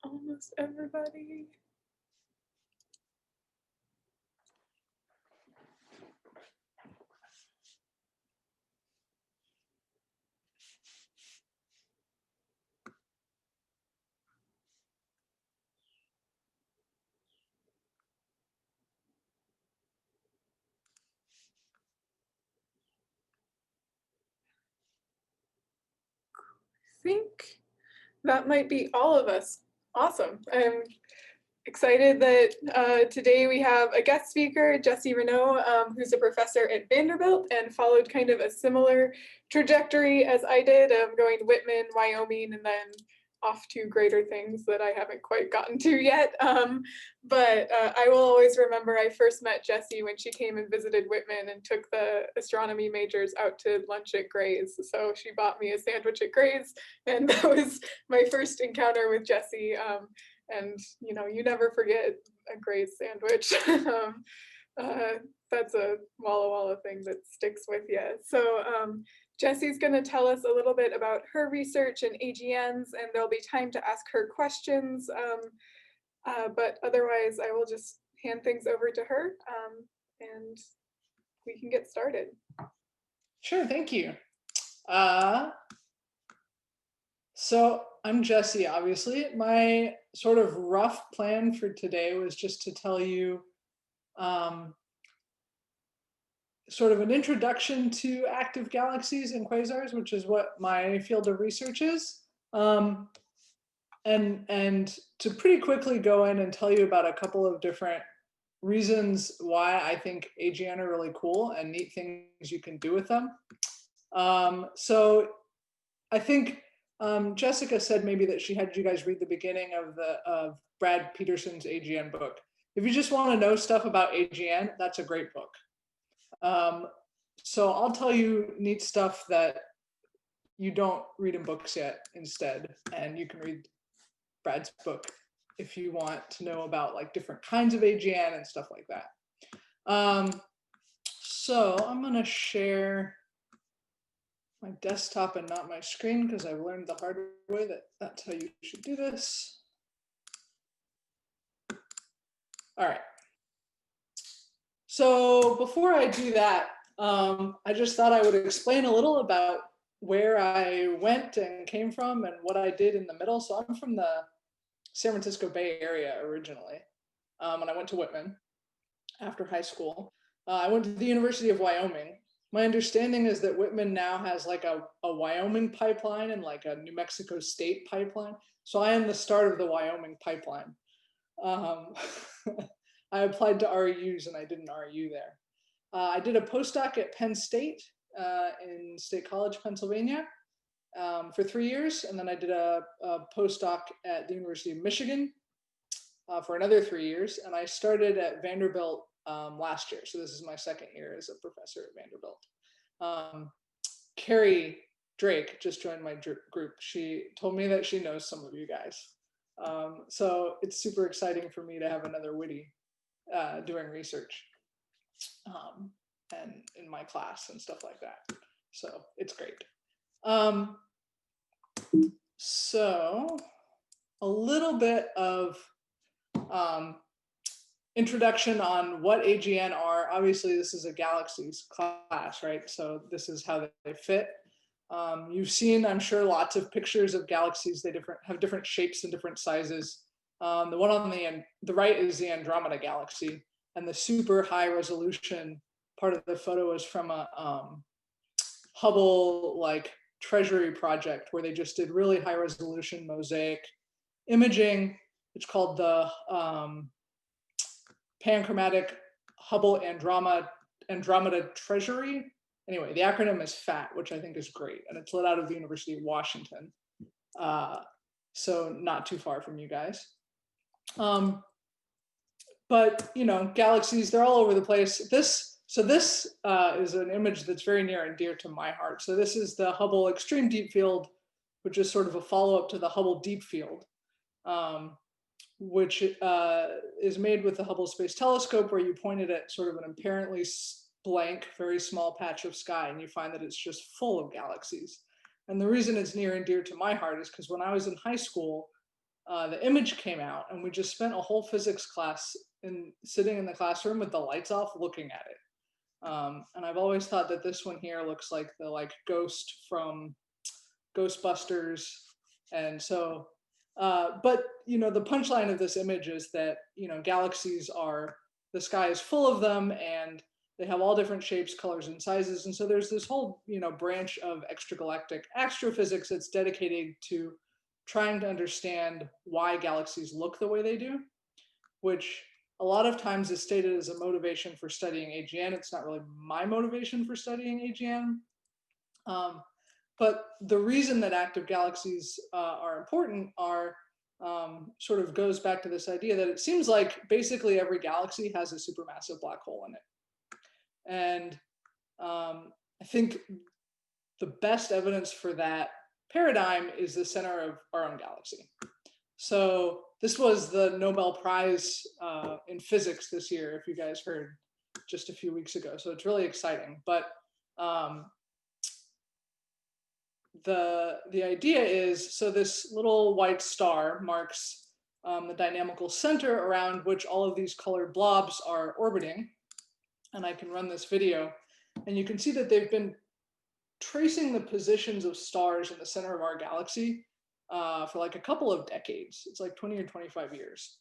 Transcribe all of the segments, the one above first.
almost everybody. I think that might be all of us. Awesome. I'm excited that today we have a guest speaker, Jessie Runnoe, who's a professor at Vanderbilt and followed kind of a similar trajectory as I did, going to Whitman, Wyoming, and then off to greater things that I haven't quite gotten to yet. But I will always remember I first met Jessie when she came and visited Whitman and took the astronomy majors out to lunch at Gray's. So she bought me a sandwich at Gray's, and that was my first encounter with Jessie. And you know, you never forget a Gray's sandwich. That's a Walla Walla thing that sticks with you. So Jessie's going to tell us a little bit about her research in AGNs, and there'll be time to ask her questions. But otherwise, I will just hand things over to her, and we can get started. Sure, thank you. So I'm Jessie, obviously. My sort of rough plan for today was just to tell you sort of an introduction to active galaxies and quasars, which is what my field of research is. And to pretty quickly go in and tell you about a couple of different reasons why I think AGN are really cool and neat things you can do with them. So I think Jessica said maybe that she had you guys read the beginning of Brad Peterson's AGN book. If you just want to know stuff about AGN, that's a great book. So I'll tell you neat stuff that you don't read in books yet instead, and you can read Brad's book if you want to know about like different kinds of AGN and stuff like that. So I'm gonna share my desktop and not my screen because I've learned the hard way that that's how you should do this. All right. So before I do that, I just thought I would explain a little about where I went and came from and what I did in the middle. So I'm from the San Francisco Bay Area originally, and I went to Whitman after high school. I went to the University of Wyoming. My understanding is that Whitman now has like a Wyoming pipeline and like a New Mexico State pipeline. So I am the start of the Wyoming pipeline. I applied to RUs and I did an RU there. I did a postdoc at Penn State in State College, Pennsylvania for 3 years. And then I did a postdoc at the University of Michigan for another 3 years. And I started at Vanderbilt last year. So this is my second year as a professor at Vanderbilt. Carrie Drake just joined my group. She told me that she knows some of you guys. So it's super exciting for me to have another Witty doing research and in my class and stuff like that. So it's great. So a little bit of introduction on what AGN are. Obviously, this is a galaxies class, right? So this is how they fit. You've seen, I'm sure, lots of pictures of galaxies. They have different shapes and different sizes. The one on the right is the Andromeda galaxy, and the super high resolution part of the photo is from a Hubble like treasury project where they just did really high resolution mosaic imaging. It's called the Panchromatic Hubble Andromeda Treasury. Anyway, the acronym is FAT, which I think is great, and it's let out of the University of Washington, so not too far from you guys. But you know, galaxies, they're all over the place. This is an image that's very near and dear to my heart. So this is the Hubble Extreme Deep Field, which is sort of a follow-up to the Hubble Deep Field, which is made with the Hubble Space Telescope, where you point it at sort of an apparently blank, very small patch of sky, and you find that it's just full of galaxies. And the reason it's near and dear to my heart is because when I was in high school, the image came out, and we just spent a whole physics class sitting in the classroom with the lights off looking at it. And I've always thought that this one here looks like the ghost from Ghostbusters. And so, but the punchline of this image is that galaxies the sky is full of them, and they have all different shapes, colors, and sizes. And so there's this whole branch of extragalactic astrophysics that's dedicated to trying to understand why galaxies look the way they do, which a lot of times is stated as a motivation for studying AGN. It's not really my motivation for studying AGN. But the reason that active galaxies are important sort of goes back to this idea that it seems like basically every galaxy has a supermassive black hole in it. And I think the best evidence for that paradigm is the center of our own galaxy. So this was the Nobel Prize in physics this year, if you guys heard, just a few weeks ago. So it's really exciting. But the idea is, so this little white star marks the dynamical center around which all of these colored blobs are orbiting. And I can run this video, and you can see that they've been tracing the positions of stars in the center of our galaxy for a couple of decades. It's 20 or 25 years.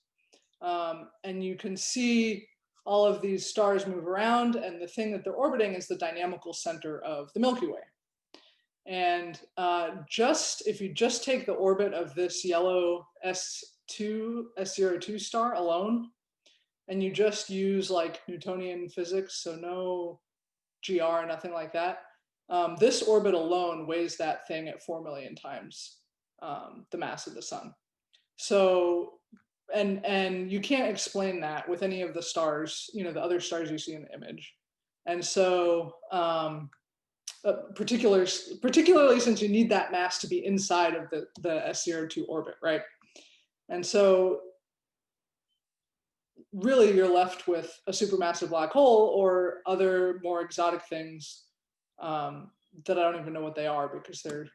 And you can see all of these stars move around, and the thing that they're orbiting is the dynamical center of the Milky Way. And if you just take the orbit of this yellow S02 star alone, and you just use Newtonian physics, so no GR, nothing like that, this orbit alone weighs that thing at 4 million times the mass of the sun. So, and you can't explain that with any of the stars, the other stars you see in the image. And so, particularly since you need that mass to be inside of the S02 orbit, right? And so really you're left with a supermassive black hole or other more exotic things that I don't even know what they are, because they're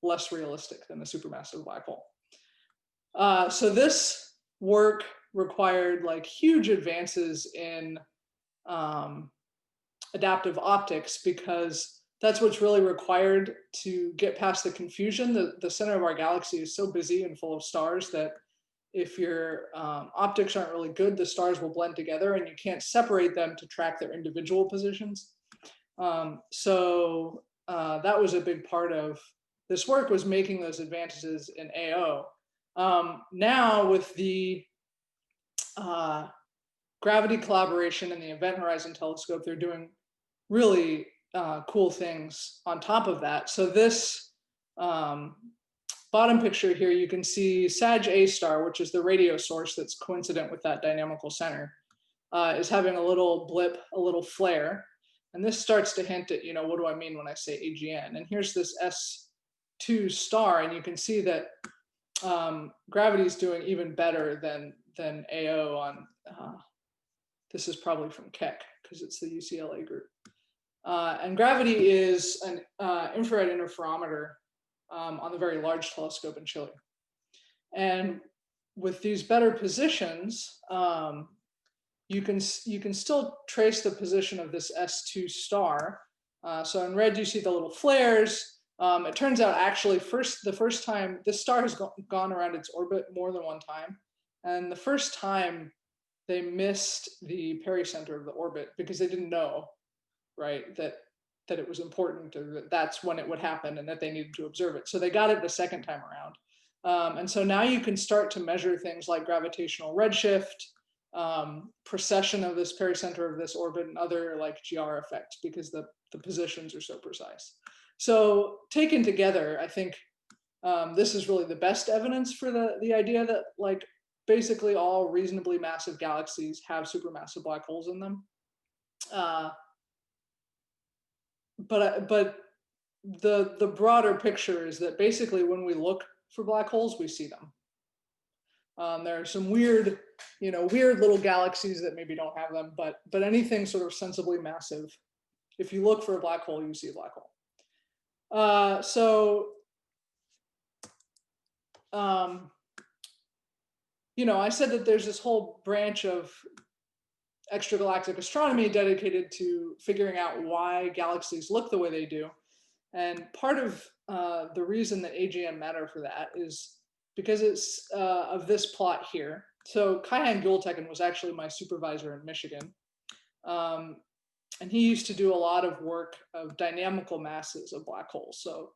less realistic than a supermassive black hole. So this work required huge advances in adaptive optics, because that's what's really required to get past the confusion. The center of our galaxy is so busy and full of stars that if your optics aren't really good, the stars will blend together and you can't separate them to track their individual positions. So that was a big part of this work, was making those advances in AO. Now with the gravity collaboration and the Event Horizon Telescope, they're doing really cool things on top of that. So this bottom picture here, you can see Sag A star, which is the radio source that's coincident with that dynamical center, is having a little blip, a little flare. And this starts to hint at, what do I mean when I say AGN? And here's this S2 star, and you can see that gravity is doing even better than AO on, this is probably from Keck, because it's the UCLA group. And gravity is an infrared interferometer on the Very Large Telescope in Chile. And with these better positions, you can still trace the position of this S2 star. So in red, you see the little flares. It turns out actually the first time, this star has gone around its orbit more than one time. And the first time they missed the pericenter of the orbit because they didn't know, right, that it was important, or that that's when it would happen and that they needed to observe it. So they got it the second time around. And so now you can start to measure things like gravitational redshift, precession of this pericenter of this orbit, and other GR effects, because the positions are so precise. So taken together, I think this is really the best evidence for the idea that basically all reasonably massive galaxies have supermassive black holes in them. But the broader picture is that basically when we look for black holes, we see them. There are some weird little galaxies that maybe don't have them, but anything sort of sensibly massive, if you look for a black hole, you see a black hole. I said that there's this whole branch of extragalactic astronomy dedicated to figuring out why galaxies look the way they do. And part of the reason that AGN matter for that is because it's of this plot here. So Kaihan Gultekin was actually my supervisor in Michigan. And he used to do a lot of work of dynamical masses of black holes. So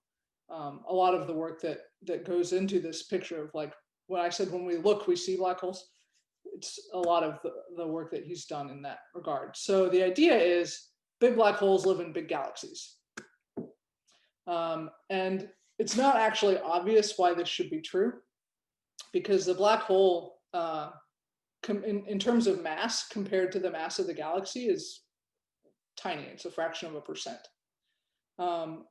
a lot of the work that goes into this picture of, like, when I said when we look, we see black holes, it's a lot of the work that he's done in that regard. So the idea is big black holes live in big galaxies. And it's not actually obvious why this should be true, because the black hole, in terms of mass compared to the mass of the galaxy, is tiny. It's a fraction of a percent.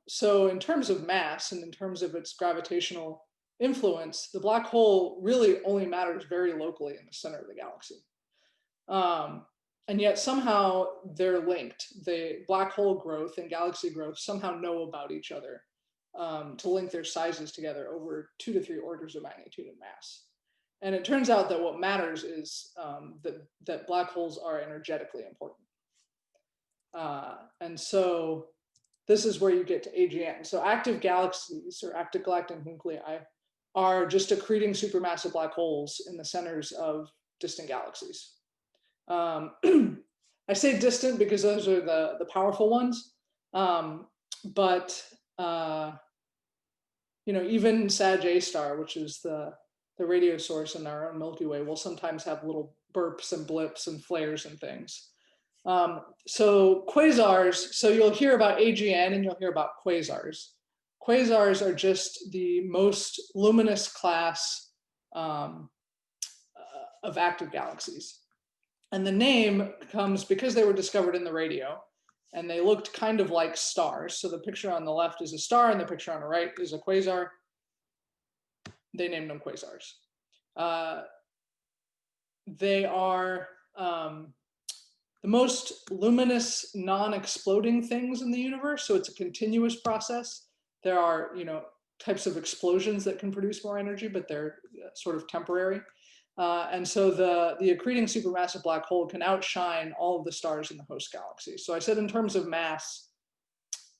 So in terms of mass and in terms of its gravitational influence, the black hole really only matters very locally in the center of the galaxy. And yet somehow they're linked. The black hole growth and galaxy growth somehow know about each other to link their sizes together over 2 to 3 orders of magnitude in mass. And it turns out that what matters is that black holes are energetically important. And so this is where you get to AGN. So active galaxies, or active galactic nuclei, are just accreting supermassive black holes in the centers of distant galaxies. I say distant because those are the powerful ones, but even Sag A star, which is the radio source in our own Milky Way, will sometimes have little burps and blips and flares and things. So quasars, so you'll hear about AGN and you'll hear about quasars. Quasars are just the most luminous class of active galaxies. And the name comes because they were discovered in the radio, and they looked kind of like stars. So the picture on the left is a star and the picture on the right is a quasar. They named them quasars. They are the most luminous non-exploding things in the universe. So it's a continuous process. There are, types of explosions that can produce more energy, but they're sort of temporary. And so the accreting supermassive black hole can outshine all of the stars in the host galaxy. So I said in terms of mass,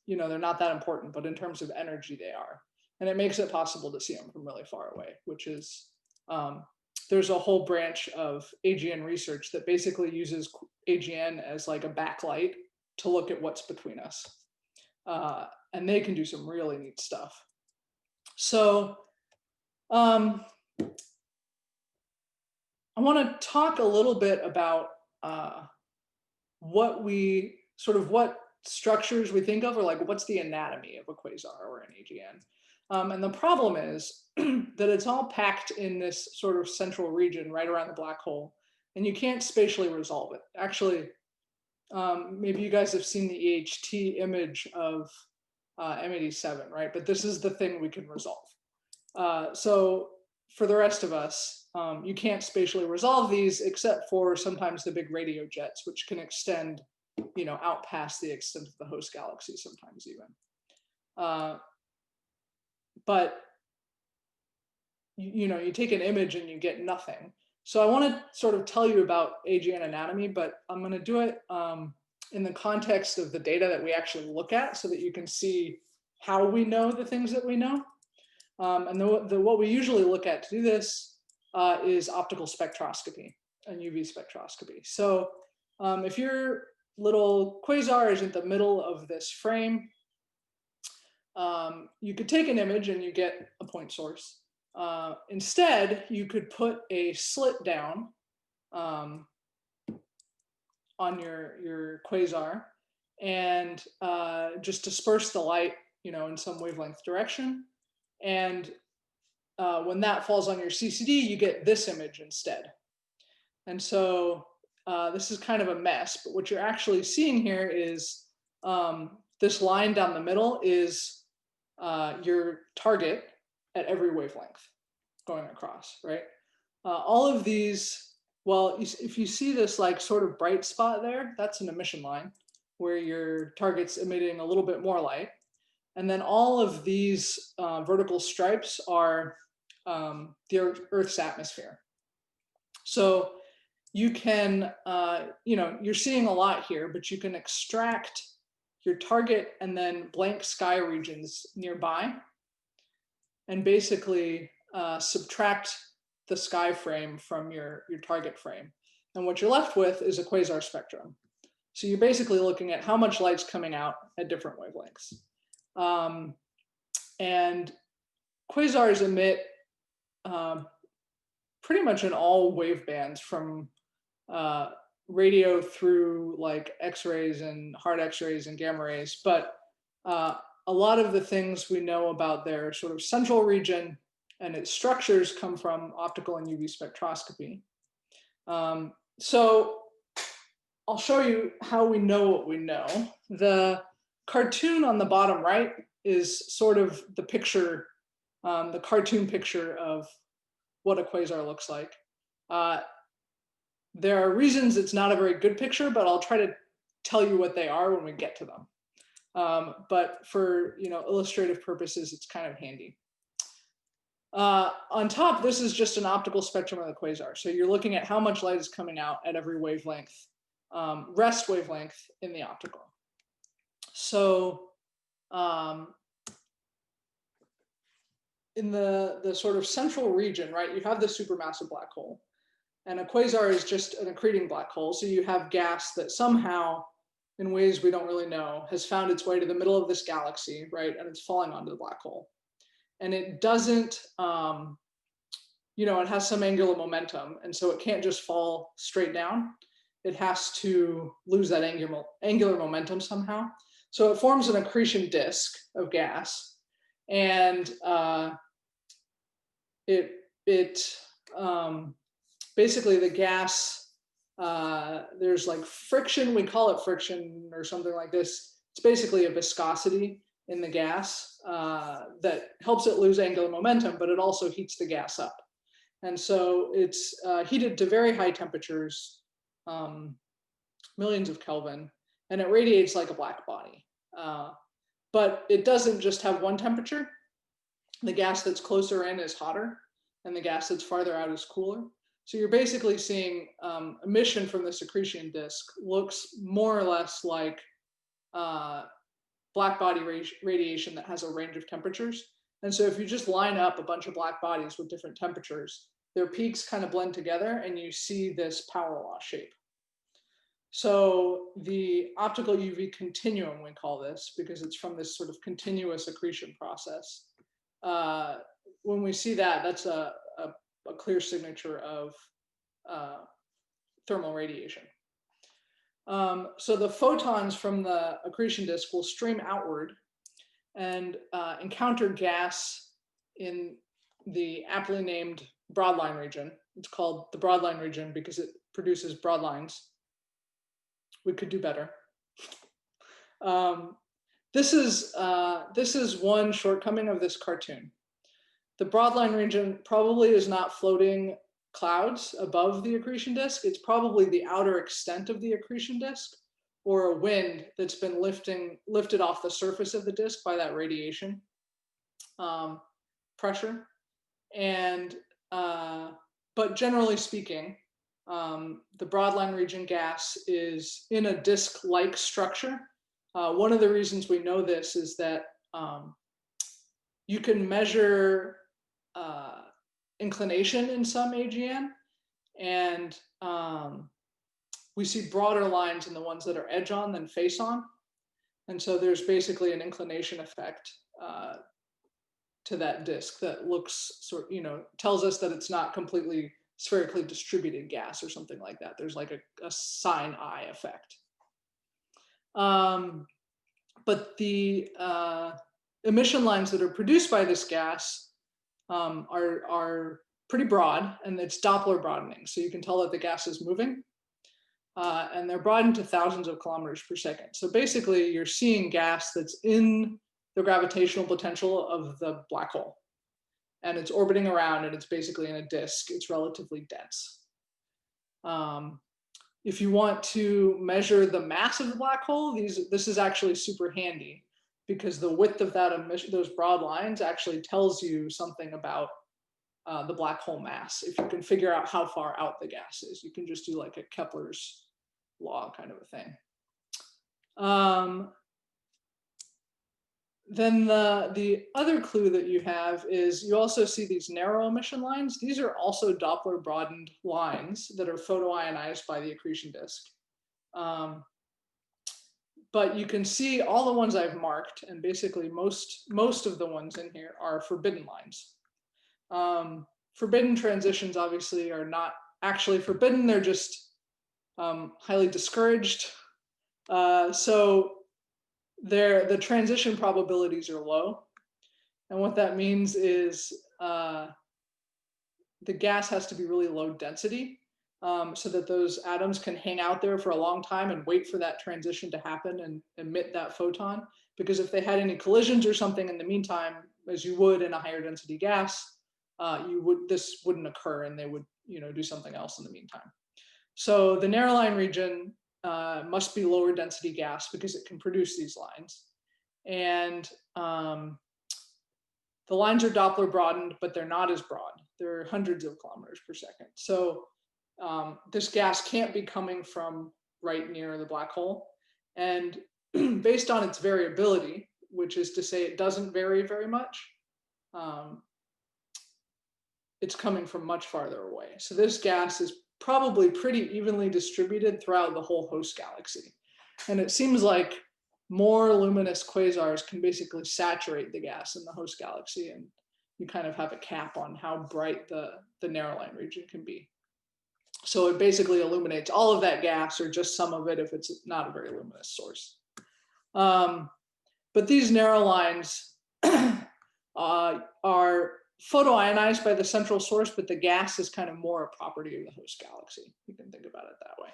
they're not that important, but in terms of energy, they are. And it makes it possible to see them from really far away, which is, there's a whole branch of AGN research that basically uses AGN as like a backlight to look at what's between us. And they can do some really neat stuff. So I want to talk a little bit about what structures we think of, or like what's the anatomy of a quasar or an AGN. And the problem is that it's all packed in this sort of central region right around the black hole, and you can't spatially resolve it. Actually, maybe you guys have seen the EHT image of M87, right? But this is the thing we can resolve. So for the rest of us, you can't spatially resolve these except for sometimes the big radio jets, which can extend, out past the extent of the host galaxy sometimes even. But you take an image and you get nothing. So I want to sort of tell you about AGN anatomy, but I'm going to do it in the context of the data that we actually look at, so that you can see how we know the things that we know. And what we usually look at to do this is optical spectroscopy and UV spectroscopy. So if your little quasar is in the middle of this frame, you could take an image and you get a point source. Instead, you could put a slit down on your quasar and just disperse the light, in some wavelength direction. And when that falls on your CCD, you get this image instead. And so this is kind of a mess, but what you're actually seeing here is this line down the middle is your target at every wavelength going across, right? All of these, well, if you see this like sort of bright spot there, that's an emission line where your target's emitting a little bit more light. And then all of these vertical stripes are the Earth's atmosphere. So you can, you're seeing a lot here, but you can extract your target and then blank sky regions nearby and basically subtract the sky frame from your target frame. And what you're left with is a quasar spectrum. So you're basically looking at how much light's coming out at different wavelengths. And quasars emit pretty much in all wave bands, from radio through like X-rays and hard X-rays and gamma rays. But a lot of the things we know about their sort of central region and its structures come from optical and UV spectroscopy. So I'll show you how we know what we know. The cartoon on the bottom right is sort of the picture, the cartoon picture of what a quasar looks like. There are reasons it's not a very good picture, but I'll try to tell you what they are when we get to them. But for illustrative purposes, it's kind of handy. On top, this is just an optical spectrum of the quasar. So you're looking at how much light is coming out at every wavelength, rest wavelength in the optical. So in the sort of central region, right, you have the supermassive black hole. And a quasar is just an accreting black hole. So you have gas that somehow, in ways we don't really know, has found its way to the middle of this galaxy, right? And it's falling onto the black hole. And it doesn't, it has some angular momentum. And so it can't just fall straight down. It has to lose that angular momentum somehow. So it forms an accretion disk of gas. And basically the gas, there's like friction, we call it friction or something like this. It's basically a viscosity in the gas that helps it lose angular momentum, but it also heats the gas up. And so it's heated to very high temperatures, millions of Kelvin, and it radiates like a black body. But it doesn't just have one temperature. The gas that's closer in is hotter, and the gas that's farther out is cooler. So you're basically seeing emission from the accretion disk looks more or less like black body radiation that has a range of temperatures. And so if you just line up a bunch of black bodies with different temperatures, their peaks kind of blend together and you see this power law shape. So the optical UV continuum, we call this, because it's from this sort of continuous accretion process. When we see that, that's a clear signature of thermal radiation. So the photons from the accretion disk will stream outward and encounter gas in the aptly named broadline region. It's called the broadline region because it produces broadlines. We could do better. This is one shortcoming of this cartoon. The broadline region probably is not floating clouds above the accretion disk. It's probably the outer extent of the accretion disk, or a wind that's been lifted off the surface of the disk by that radiation pressure. And but generally speaking, the broadline region gas is in a disk-like structure. One of the reasons we know this is that you can measure inclination in some AGN, and we see broader lines in the ones that are edge-on than face-on. And so there's basically an inclination effect to that disk that looks tells us that it's not completely spherically distributed gas or something like that. There's like a sine I effect. But the emission lines that are produced by this gas are pretty broad, and it's Doppler broadening. So you can tell that the gas is moving, and they're broadened to thousands of kilometers per second. So basically you're seeing gas that's in the gravitational potential of the black hole, and it's orbiting around, and it's basically in a disk. It's relatively dense. If you want to measure the mass of the black hole, this is actually super handy, because the width of that emission, those broad lines, actually tells you something about the black hole mass. If you can figure out how far out the gas is, you can just do like a Kepler's law kind of a thing. Then the other clue that you have is you also see these narrow emission lines. These are also Doppler broadened lines that are photoionized by the accretion disk. But you can see all the ones I've marked, and basically most of the ones in here are forbidden lines. Forbidden transitions obviously are not actually forbidden, they're just highly discouraged. So the transition probabilities are low. And what that means is the gas has to be really low density so that those atoms can hang out there for a long time and wait for that transition to happen and emit that photon. Because if they had any collisions or something in the meantime, as you would in a higher density gas, this wouldn't occur, and they would do something else in the meantime. So the narrow line region must be lower density gas because it can produce these lines. And the lines are Doppler broadened, but they're not as broad. They're hundreds of kilometers per second. So this gas can't be coming from right near the black hole. And based on its variability, which is to say it doesn't vary very much, it's coming from much farther away. So this gas is probably pretty evenly distributed throughout the whole host galaxy. And it seems like more luminous quasars can basically saturate the gas in the host galaxy, and you kind of have a cap on how bright the narrow line region can be. So it basically illuminates all of that gas, or just some of it if it's not a very luminous source. But these narrow lines are photoionized by the central source, but the gas is kind of more a property of the host galaxy. You can think about it that way.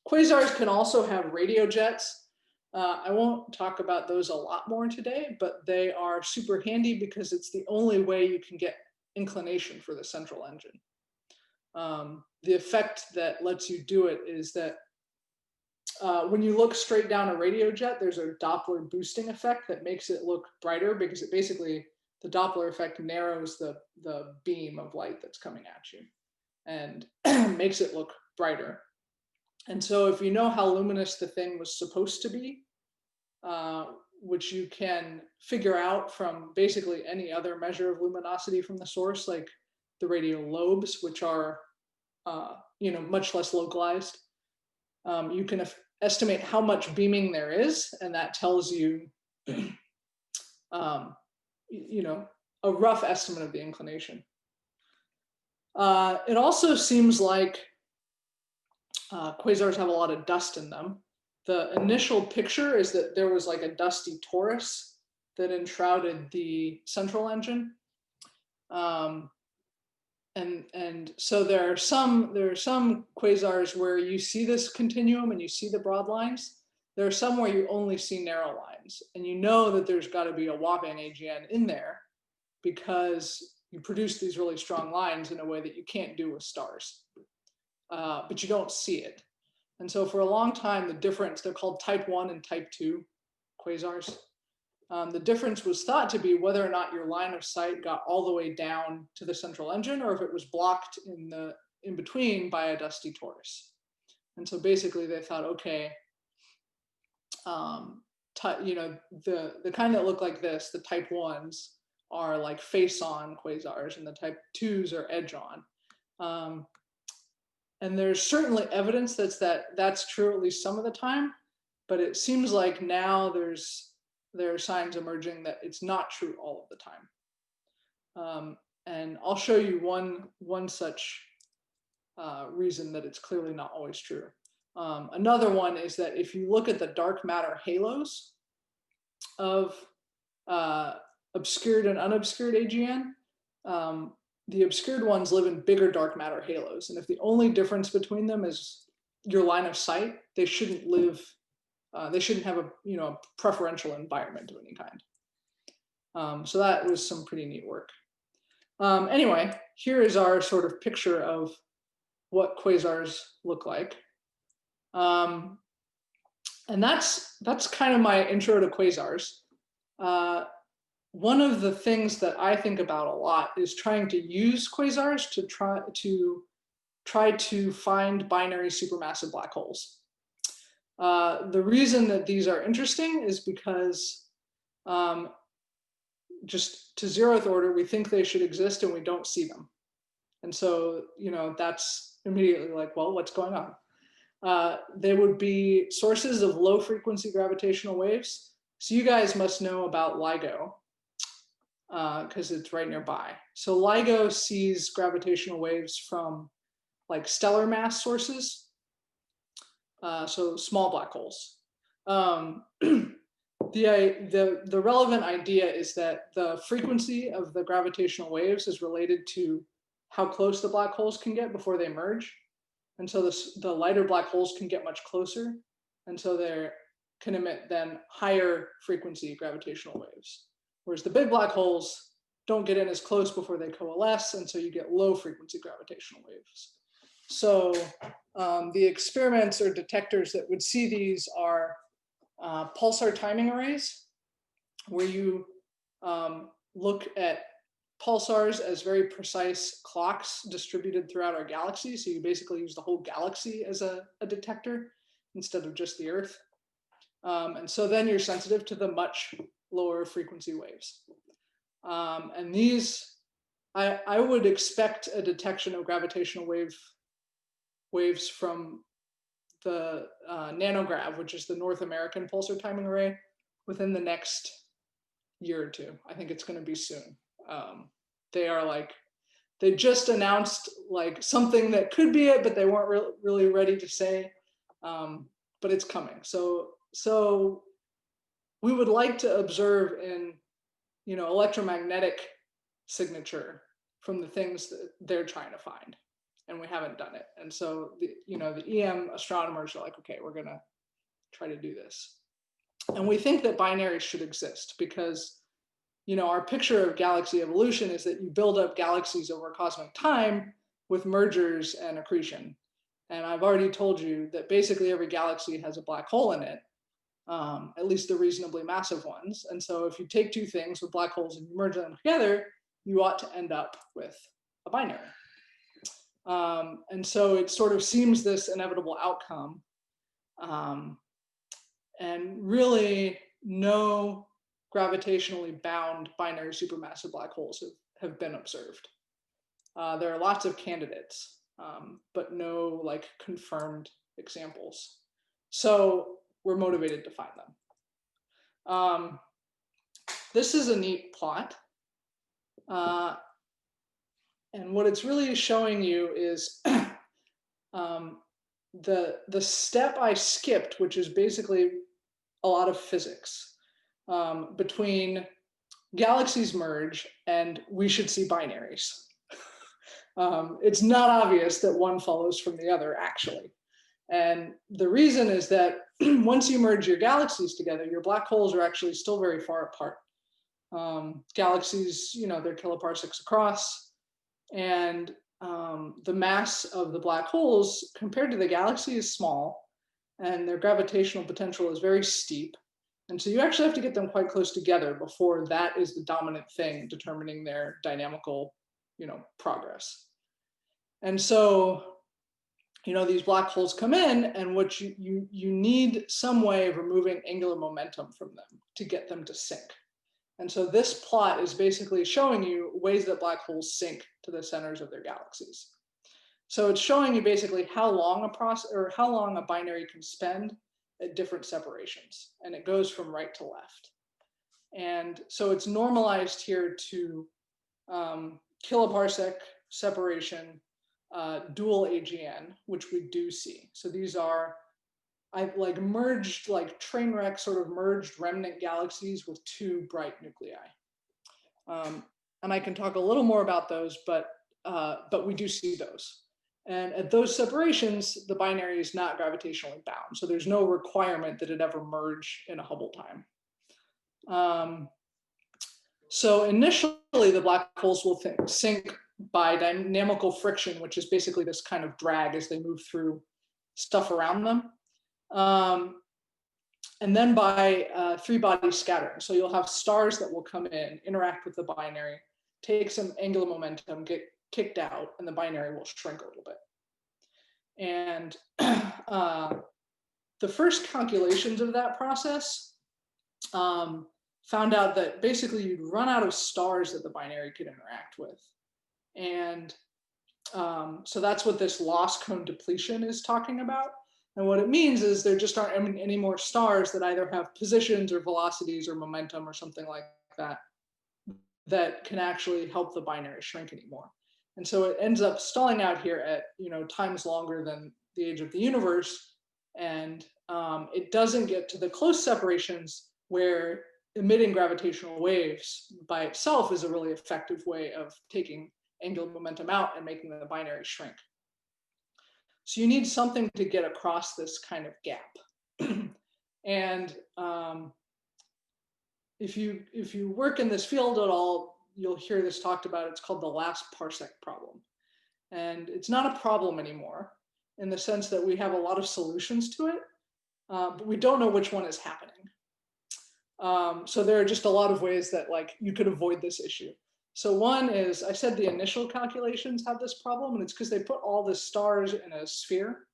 Quasars can also have radio jets. I won't talk about those a lot more today, but they are super handy because it's the only way you can get inclination for the central engine. The effect that lets you do it is that when you look straight down a radio jet, there's a Doppler boosting effect that makes it look brighter, because it basically, the Doppler effect narrows the beam of light that's coming at you and makes it look brighter. And so if you know how luminous the thing was supposed to be, which you can figure out from basically any other measure of luminosity from the source, like the radial lobes, which are much less localized, you can estimate how much beaming there is, and that tells you, a rough estimate of the inclination. It also seems like quasars have a lot of dust in them. The initial picture is that there was like a dusty torus that enshrouded the central engine. And so there are some quasars where you see this continuum and you see the broad lines. There are some where you only see narrow lines, and you know that there's got to be a whopping AGN in there because you produce these really strong lines in a way that you can't do with stars, but you don't see it. And so for a long time, the difference, they're called type 1 and type 2 quasars. The difference was thought to be whether or not your line of sight got all the way down to the central engine, or if it was blocked in between by a dusty torus. And so basically they thought, okay, the kind that look like this, the type 1s, are like face-on quasars, and the type 2s are edge-on. And there's certainly evidence that's true at least some of the time, but it seems like now there are signs emerging that it's not true all of the time. And I'll show you one such reason that it's clearly not always true. Another one is that if you look at the dark matter halos of obscured and unobscured AGN, the obscured ones live in bigger dark matter halos. And if the only difference between them is your line of sight, they shouldn't have a preferential environment of any kind. So that was some pretty neat work. Anyway, here is our sort of picture of what quasars look like. And that's kind of my intro to quasars. one of the things that I think about a lot is trying to use quasars to try to find binary supermassive black holes. The reason that these are interesting is because just to 0th order, we think they should exist and we don't see them. And so, that's immediately like, well, what's going on? They would be sources of low frequency gravitational waves. So you guys must know about LIGO because it's right nearby. So LIGO sees gravitational waves from like stellar mass sources, so small black holes. The relevant idea is that the frequency of the gravitational waves is related to how close the black holes can get before they merge. And so the lighter black holes can get much closer. And so they can emit then higher frequency gravitational waves. Whereas the big black holes don't get in as close before they coalesce. And so you get low frequency gravitational waves. So the experiments or detectors that would see these are pulsar timing arrays, where you look at pulsars as very precise clocks distributed throughout our galaxy. So you basically use the whole galaxy as a detector instead of just the Earth. And so then you're sensitive to the much lower frequency waves. And these, I would expect a detection of gravitational waves from the nanograv, which is the North American pulsar timing array, within the next year or two. I think it's going to be soon. They just announced like something that could be it, but they weren't really ready to say, but it's coming. So we would like to observe in, electromagnetic signature from the things that they're trying to find, and we haven't done it. And so the EM astronomers are like, okay, we're going to try to do this. And we think that binaries should exist because our picture of galaxy evolution is that you build up galaxies over cosmic time with mergers and accretion. And I've already told you that basically every galaxy has a black hole in it, at least the reasonably massive ones. And so if you take two things with black holes and you merge them together, you ought to end up with a binary. And so it sort of seems this inevitable outcome. And really no gravitationally bound binary supermassive black holes have been observed. There are lots of candidates, but no like confirmed examples. So we're motivated to find them. This is a neat plot. And what it's really showing you is the step I skipped, which is basically a lot of physics, between galaxies merge and we should see binaries. It's not obvious that one follows from the other, actually. And the reason is that once you merge your galaxies together, your black holes are actually still very far apart. Galaxies, they're kiloparsecs across, and the mass of the black holes compared to the galaxy is small, and their gravitational potential is very steep. And so you actually have to get them quite close together before that is the dominant thing determining their dynamical, progress. And so, these black holes come in, and what you need some way of removing angular momentum from them to get them to sink. And so this plot is basically showing you ways that black holes sink to the centers of their galaxies. So it's showing you basically how long a binary can spend at different separations, and it goes from right to left. And so it's normalized here to kiloparsec separation, dual AGN, which we do see. So these are merged, like train wreck sort of merged remnant galaxies with two bright nuclei. And I can talk a little more about those, but we do see those. And at those separations, the binary is not gravitationally bound. So there's no requirement that it ever merge in a Hubble time. So initially, the black holes will sink by dynamical friction, which is basically this kind of drag as they move through stuff around them. and then by three-body scattering. So you'll have stars that will come in, interact with the binary, take some angular momentum, get kicked out, and the binary will shrink a little bit. And the first calculations of that process found out that basically you'd run out of stars that the binary could interact with. And so that's what this loss cone depletion is talking about. And what it means is there just aren't any more stars that either have positions or velocities or momentum or something like that that can actually help the binary shrink anymore. And so it ends up stalling out here at times longer than the age of the universe. And it doesn't get to the close separations where emitting gravitational waves by itself is a really effective way of taking angular momentum out and making the binary shrink. So you need something to get across this kind of gap. And if you work in this field at all, you'll hear this talked about. It's called the last parsec problem. And it's not a problem anymore in the sense that we have a lot of solutions to it, but we don't know which one is happening. So there are just a lot of ways that you could avoid this issue. So one is, I said the initial calculations have this problem, and it's because they put all the stars in a sphere.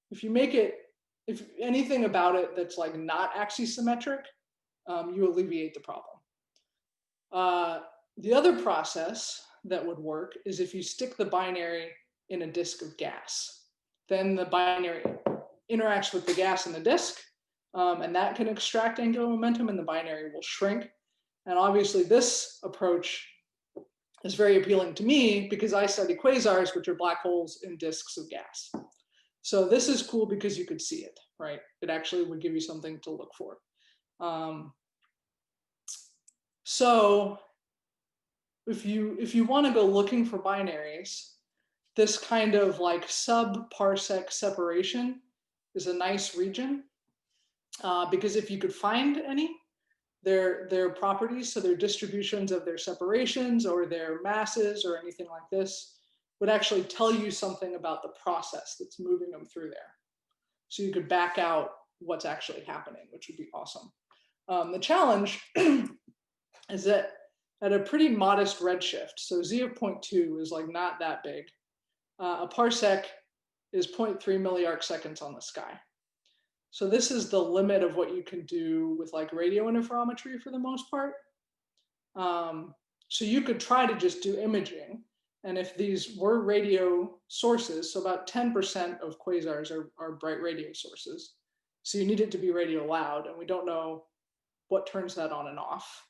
If you make it, if anything about it that's not axisymmetric, you alleviate the problem. The other process that would work is if you stick the binary in a disk of gas. Then the binary interacts with the gas in the disk, and that can extract angular momentum, and the binary will shrink. And obviously this approach is very appealing to me because I study quasars, which are black holes in disks of gas. So this is cool because you could see it, right? It actually would give you something to look for. So if you want to go looking for binaries, this kind of sub-parsec separation is a nice region because if you could find any, their properties, so their distributions of their separations or their masses or anything like this, would actually tell you something about the process that's moving them through there. So you could back out what's actually happening, which would be awesome. The challenge is that at a pretty modest redshift, so z of 0.2 is not that big, a parsec is 0.3 milliarc seconds on the sky. So this is the limit of what you can do with radio interferometry for the most part. So you could try to just do imaging. And if these were radio sources, so about 10% of quasars are bright radio sources. So you need it to be radio loud, and we don't know what turns that on and off.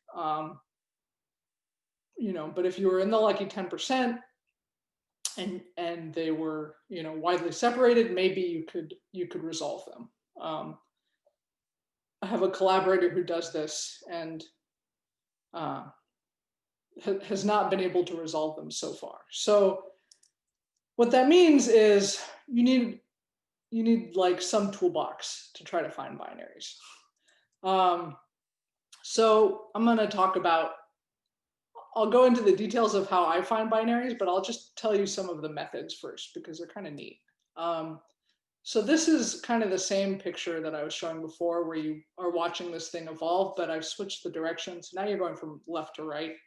But if you were in the lucky 10% and they were widely separated, maybe you could resolve them. I have a collaborator who does this and has not been able to resolve them so far. So what that means is you need some toolbox to try to find binaries. So I'm going to talk about, I'll go into the details of how I find binaries, but I'll just tell you some of the methods first because they're kind of neat. So this is kind of the same picture that I was showing before where you are watching this thing evolve, but I've switched the direction. So now you're going from left to right.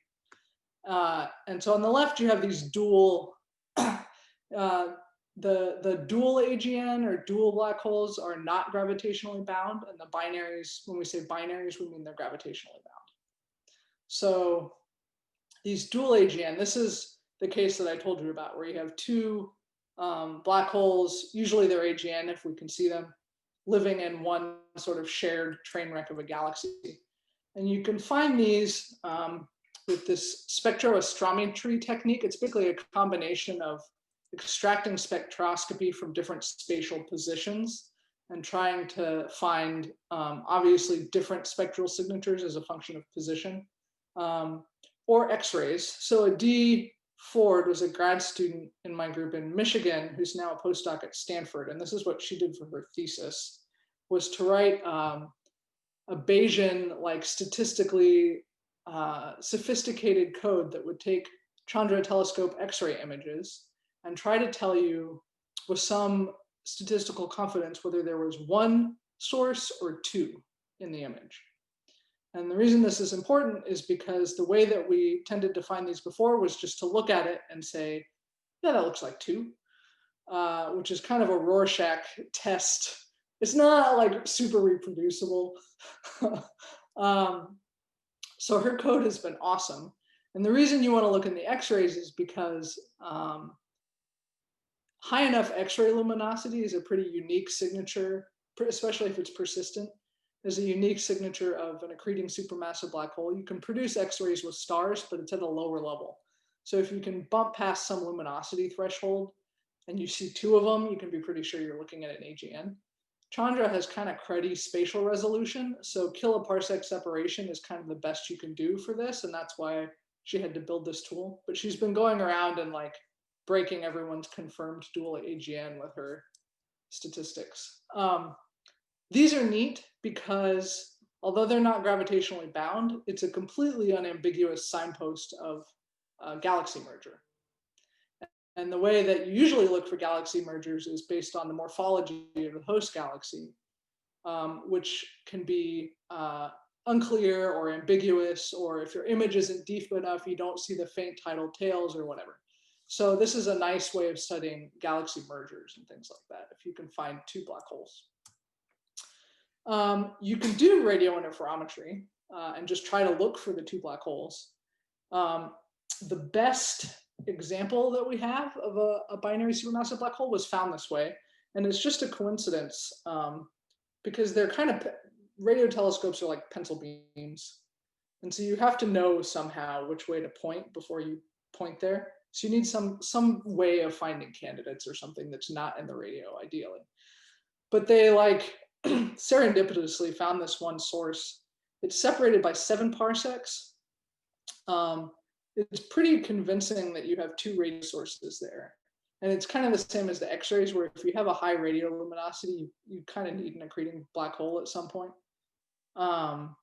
And so on the left, you have these dual, the dual AGN or dual black holes are not gravitationally bound. And the binaries, when we say binaries, we mean they're gravitationally bound. So these dual AGN, this is the case that I told you about where you have two black holes, usually they're AGN if we can see them, living in one sort of shared train wreck of a galaxy. And you can find these with this spectroastrometry technique. It's basically a combination of extracting spectroscopy from different spatial positions and trying to find obviously different spectral signatures as a function of position, or X-rays. So Adee Ford was a grad student in my group in Michigan who's now a postdoc at Stanford. And this is what she did for her thesis, was to write a Bayesian, statistically sophisticated code that would take Chandra telescope X-ray images and try to tell you with some statistical confidence whether there was one source or two. in the image. And the reason this is important is because the way that we tended to find these before was just to look at it and say, yeah, that looks like 2, which is kind of a Rorschach test. It's not like super reproducible. So her code has been awesome. And the reason you want to look in the X-rays is because high enough X-ray luminosity is a pretty unique signature, especially if it's persistent, is a unique signature of an accreting supermassive black hole. You can produce X-rays with stars, but it's at a lower level. So if you can bump past some luminosity threshold and you see 2 of them, you can be pretty sure you're looking at an AGN. Chandra has kind of cruddy spatial resolution, so kiloparsec separation is kind of the best you can do for this, and that's why she had to build this tool. But she's been going around and like breaking everyone's confirmed dual AGN with her statistics. These are neat because although they're not gravitationally bound, it's a completely unambiguous signpost of galaxy merger. And the way that you usually look for galaxy mergers is based on the morphology of the host galaxy, which can be unclear or ambiguous, or if your image isn't deep enough, you don't see the faint tidal tails or whatever. So this is a nice way of studying galaxy mergers and things like that, if you can find 2 black holes. You can do radio interferometry and just try to look for the 2 black holes. The best example that we have of a binary supermassive black hole was found this way. And it's just a coincidence because they're kind of, radio telescopes are like pencil beams. And so you have to know somehow which way to point before you point there. So you need some way of finding candidates or something that's not in the radio, ideally. But they like serendipitously found this one source. It's separated by 7 parsecs. It's pretty convincing that you have 2 radio sources there. And it's kind of the same as the X-rays, where if you have a high radio luminosity, you kind of need an accreting black hole at some point.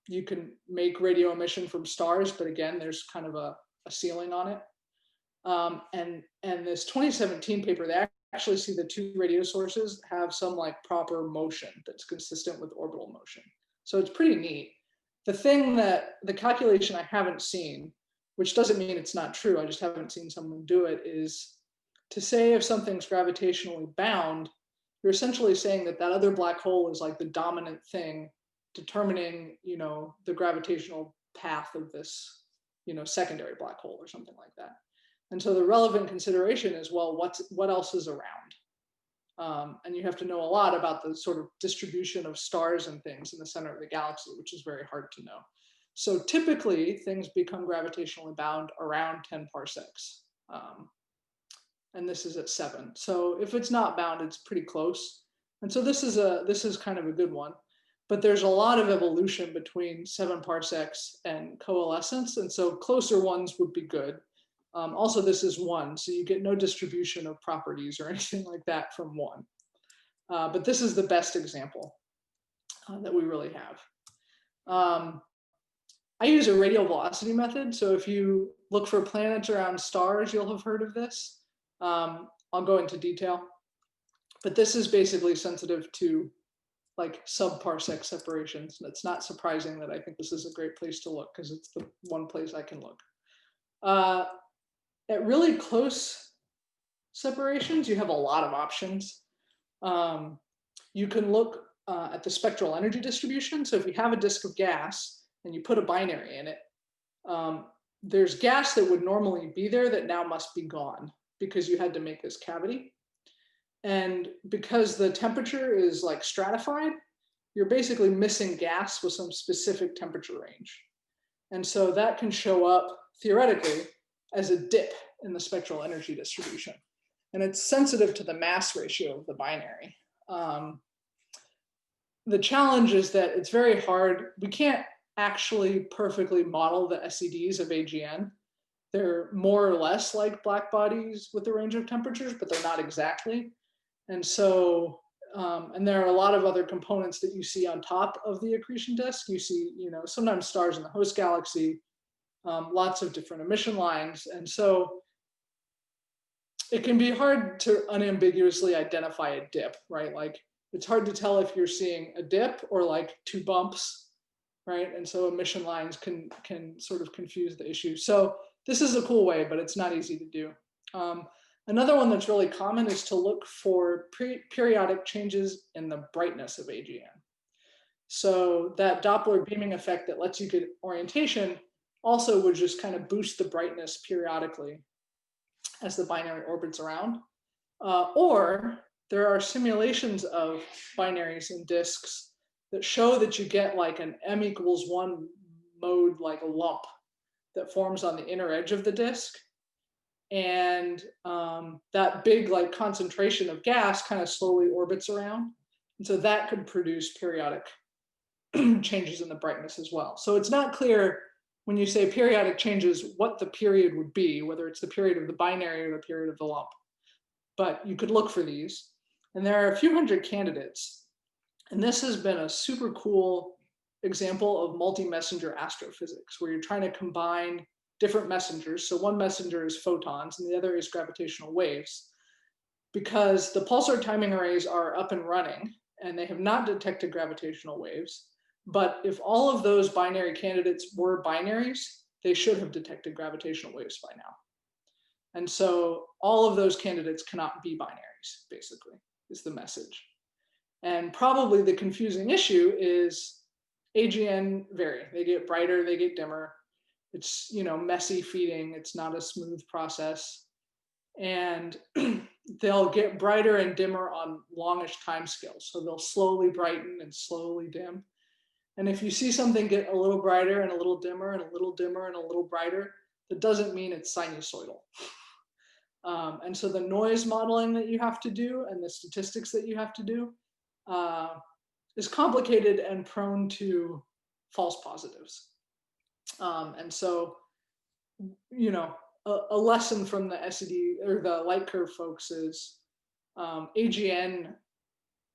You can make radio emission from stars, but again, there's kind of a ceiling on it. And this 2017 paper, they actually see the 2 radio sources have some like proper motion that's consistent with orbital motion. So it's pretty neat. The thing that, the calculation I haven't seen, which doesn't mean it's not true, I just haven't seen someone do it, is to say if something's gravitationally bound, you're essentially saying that that other black hole is like the dominant thing determining, you know, the gravitational path of this, you know, secondary black hole or something like that. And so the relevant consideration is, well, what else is around? And you have to know a lot about the sort of distribution of stars and things in the center of the galaxy, which is very hard to know. So typically things become gravitationally bound around 10 parsecs. And this is at 7. So if it's not bound, it's pretty close. And so this is kind of a good one. But there's a lot of evolution between 7 parsecs and coalescence. And so closer ones would be good. Also, this is 1, so you get no distribution of properties or anything like that from 1. But this is the best example that we really have. I use a radial velocity method. So if you look for planets around stars, you'll have heard of this. I'll go into detail. But this is basically sensitive to like sub-parsec separations. And it's not surprising that I think this is a great place to look because it's the one place I can look. At really close separations, you have a lot of options. You can look at the spectral energy distribution. So if you have a disk of gas and you put a binary in it, there's gas that would normally be there that now must be gone because you had to make this cavity. And because the temperature is like stratified, you're basically missing gas with some specific temperature range. And so that can show up theoretically as a dip in the spectral energy distribution. And it's sensitive to the mass ratio of the binary. The challenge is that it's very hard. We can't actually perfectly model the SEDs of AGN. They're more or less like black bodies with a range of temperatures, but they're not exactly. And so, and there are a lot of other components that you see on top of the accretion disk. You see, you know, sometimes stars in the host galaxy, lots of different emission lines. And so it can be hard to unambiguously identify a dip, right? Like it's hard to tell if you're seeing a dip or like 2 bumps right? And so emission lines can sort of confuse the issue. So this is a cool way, but it's not easy to do. Another one that's really common is to look for periodic changes in the brightness of AGN. So that Doppler beaming effect that lets you get orientation also would just kind of boost the brightness periodically as the binary orbits around. Or there are simulations of binaries and disks that show that you get like an m=1 mode, like a lump that forms on the inner edge of the disk. And that big like concentration of gas kind of slowly orbits around. And so that could produce periodic changes in the brightness as well. So it's not clear when you say periodic changes what the period would be, whether it's the period of the binary or the period of the lump. But you could look for these. And there are a few hundred candidates. And this has been a super cool example of multi-messenger astrophysics, where you're trying to combine different messengers. So one messenger is photons and the other is gravitational waves. Because the pulsar timing arrays are up and running and they have not detected gravitational waves. But if all of those binary candidates were binaries, they should have detected gravitational waves by now. And so all of those candidates cannot be binaries, basically, is the message. And probably the confusing issue is AGN vary. They get brighter, they get dimmer. It's, you know, messy feeding. It's not a smooth process. And they'll get brighter and dimmer on longish timescales. So they'll slowly brighten and slowly dim. And if you see something get a little brighter and a little dimmer and a little dimmer and a little brighter, that doesn't mean it's sinusoidal. And so the noise modeling that you have to do and the statistics that you have to do is complicated and prone to false positives. And so, you know, a lesson from the SED or the light curve folks is AGN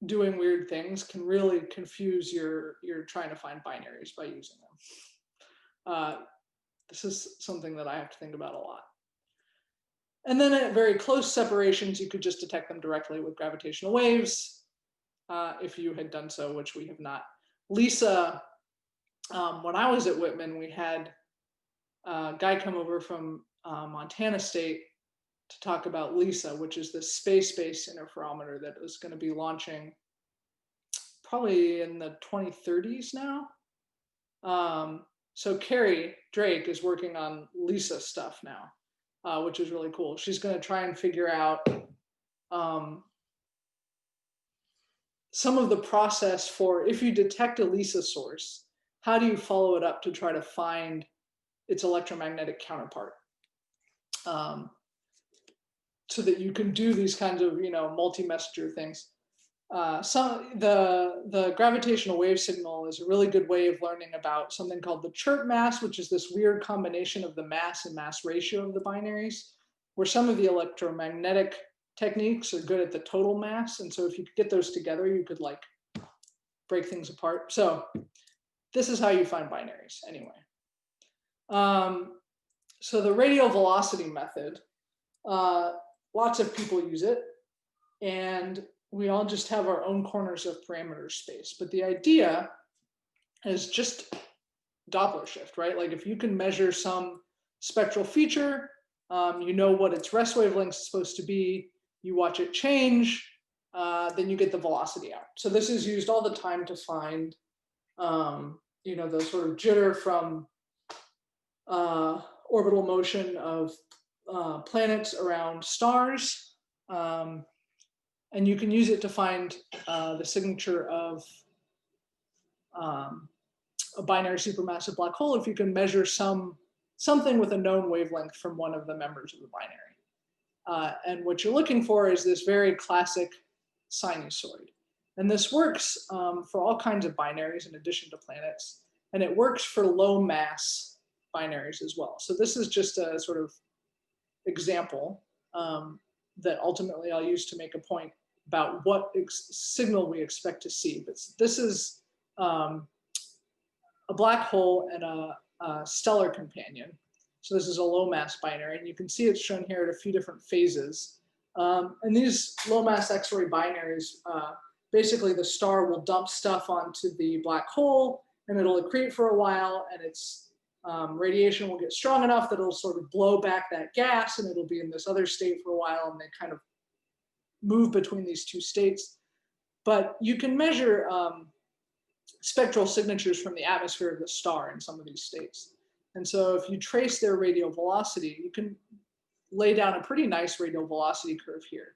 doing weird things can really confuse you're trying to find binaries by using them. This is something that I have to think about a lot. And then at very close separations, you could just detect them directly with gravitational waves if you had done so, which we have not. LISA, when I was at Whitman, we had a guy come over from Montana State to talk about LISA, which is the space-based interferometer that is going to be launching probably in the 2030s now. So Carrie Drake is working on LISA stuff now, which is really cool. She's going to try and figure out some of the process for if you detect a LISA source, how do you follow it up to try to find its electromagnetic counterpart? So that you can do these kinds of, you know, multi-messenger things. The gravitational wave signal is a really good way of learning about something called the chirp mass, which is this weird combination of the mass and mass ratio of the binaries, where some of the electromagnetic techniques are good at the total mass. And so if you could get those together, you could like break things apart. So this is how you find binaries anyway. So the radial velocity method, lots of people use it, and we all just have our own corners of parameter space. But the idea is just Doppler shift, right? Like if you can measure some spectral feature, you know what its rest wavelength is supposed to be, you watch it change, then you get the velocity out. So this is used all the time to find, you know, the sort of jitter from orbital motion of planets around stars. And you can use it to find the signature of a binary supermassive black hole if you can measure something with a known wavelength from one of the members of the binary. And what you're looking for is this very classic sinusoid. And this works for all kinds of binaries in addition to planets. And it works for low mass binaries as well. So this is just a sort of example that ultimately I'll use to make a point about what signal we expect to see. But this is a black hole and a stellar companion. So this is a low mass binary, and you can see it's shown here at a few different phases. And these low mass X-ray binaries, basically the star will dump stuff onto the black hole, and it'll accrete for a while, and its radiation will get strong enough that it'll sort of blow back that gas, and it'll be in this other state for a while, and they kind of move between these two states. But you can measure spectral signatures from the atmosphere of the star in some of these states. And so if you trace their radial velocity, you can lay down a pretty nice radial velocity curve here.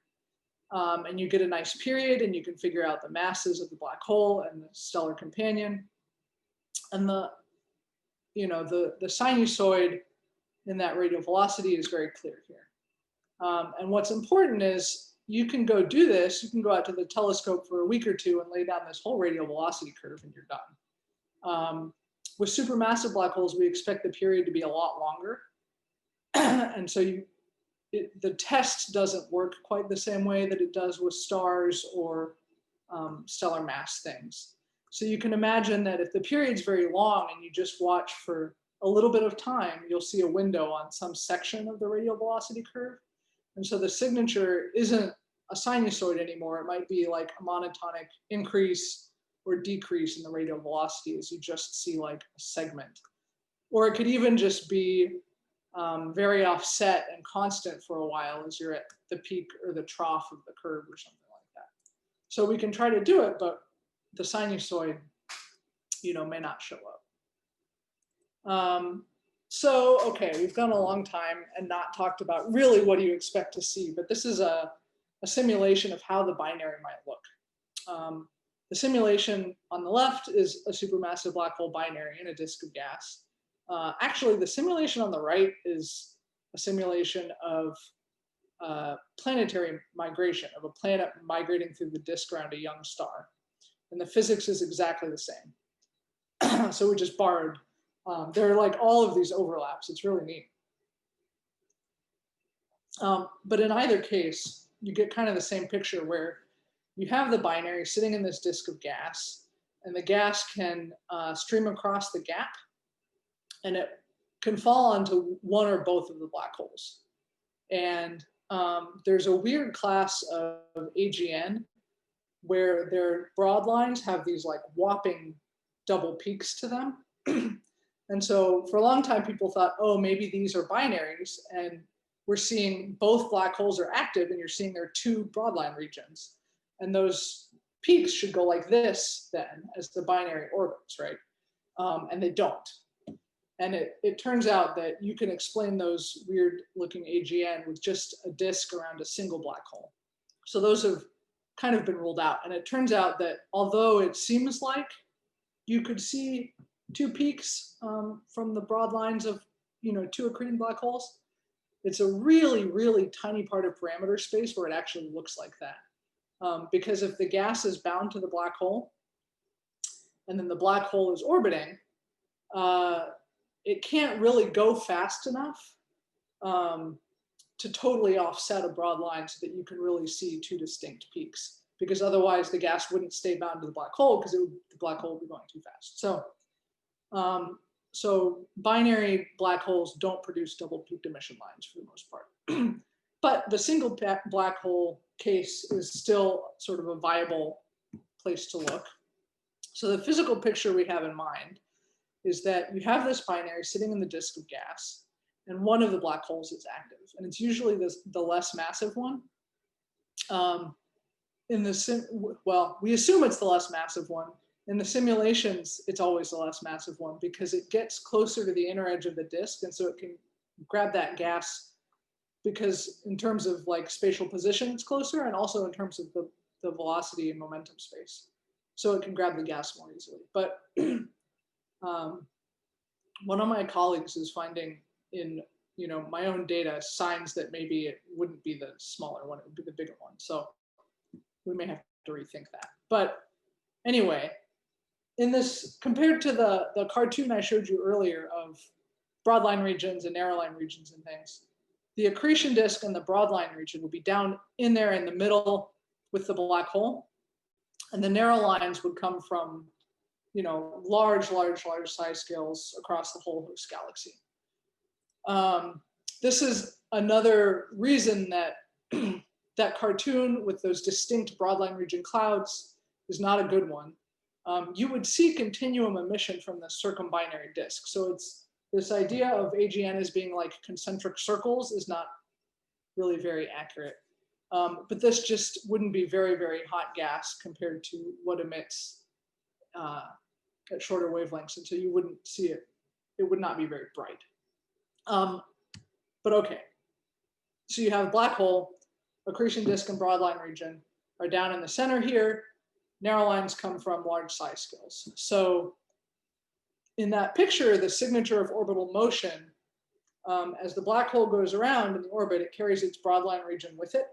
And you get a nice period, and you can figure out the masses of the black hole and the stellar companion. And the sinusoid in that radial velocity is very clear here. And what's important is you can go do this, you can go out to the telescope for a week or two and lay down this whole radial velocity curve, and you're done. With supermassive black holes, we expect the period to be a lot longer. And so the test doesn't work quite the same way that it does with stars or stellar mass things. So you can imagine that if the period's very long and you just watch for a little bit of time, you'll see a window on some section of the radial velocity curve. And so the signature isn't a sinusoid anymore. It might be like a monotonic increase or decrease in the radial velocity as you just see like a segment. Or it could even just be very offset and constant for a while as you're at the peak or the trough of the curve or something like that. So we can try to do it, but the sinusoid, may not show up. Okay, we've gone a long time and not talked about really what do you expect to see, but this is a simulation of how the binary might look. The simulation on the left is a supermassive black hole binary in a disk of gas. Actually, the simulation on the right is a simulation of planetary migration, of a planet migrating through the disk around a young star. And the physics is exactly the same. So we just borrowed. There are like all of these overlaps. It's really neat. But in either case, you get kind of the same picture where you have the binary sitting in this disk of gas, and the gas can stream across the gap, and it can fall onto one or both of the black holes. And there's a weird class of AGN where their broad lines have these like whopping double peaks to them. And so for a long time, people thought, oh, maybe these are binaries, and we're seeing both black holes are active, and you're seeing their two broadline regions. And those peaks should go like this then as the binary orbits, right? And they don't. And it turns out that you can explain those weird looking AGN with just a disk around a single black hole. So those have kind of been ruled out. And it turns out that although it seems like you could see two peaks from the broad lines of two accreting black holes, it's a really, really tiny part of parameter space where it actually looks like that. Because if the gas is bound to the black hole, and then the black hole is orbiting, it can't really go fast enough to totally offset a broad line so that you can really see two distinct peaks. Because otherwise the gas wouldn't stay bound to the black hole because the black hole would be going too fast. So binary black holes don't produce double peaked emission lines for the most part. But the single black hole case is still sort of a viable place to look. So the physical picture we have in mind is that you have this binary sitting in the disk of gas, and one of the black holes is active, and it's usually the less massive one. We assume it's the less massive one. In the simulations, it's always the less massive one because it gets closer to the inner edge of the disk, and so it can grab that gas because in terms of like spatial position, it's closer, and also in terms of the velocity and momentum space. So it can grab the gas more easily. But one of my colleagues is finding in my own data signs that maybe it wouldn't be the smaller one, it would be the bigger one. So we may have to rethink that. But anyway, in this, compared to the cartoon I showed you earlier of broadline regions and narrowline regions and things, the accretion disk and the broadline region will be down in there in the middle with the black hole. And the narrow lines would come from, large size scales across the whole host galaxy. This is another reason that that cartoon with those distinct broadline region clouds is not a good one, you would see continuum emission from the circumbinary disk. So it's this idea of AGN as being like concentric circles is not really very accurate. But this just wouldn't be very, very hot gas compared to what emits at shorter wavelengths, and so you wouldn't see it. It would not be very bright. But okay, so you have black hole, accretion disk and broadline region are down in the center here. Narrow lines come from large size scales. So in that picture, the signature of orbital motion, as the black hole goes around in the orbit, it carries its broadline region with it.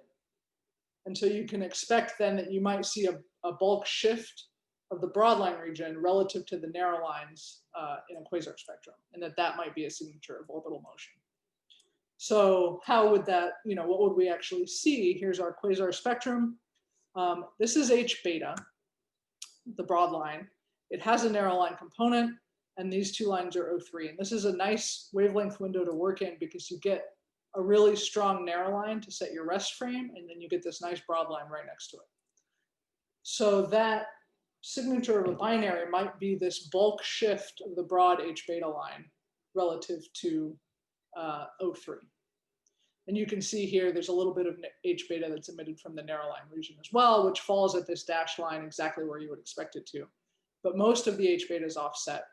And so you can expect then that you might see a bulk shift of the broadline region relative to the narrow lines in a quasar spectrum, and that might be a signature of orbital motion. So how would that, what would we actually see? Here's our quasar spectrum. This is H beta, the broad line. It has a narrow line component, and these two lines are O3. And this is a nice wavelength window to work in because you get a really strong narrow line to set your rest frame, and then you get this nice broad line right next to it. So that signature of a binary might be this bulk shift of the broad H beta line relative to O3. And you can see here, there's a little bit of H beta that's emitted from the narrow line region as well, which falls at this dashed line exactly where you would expect it to. But most of the H beta is offset.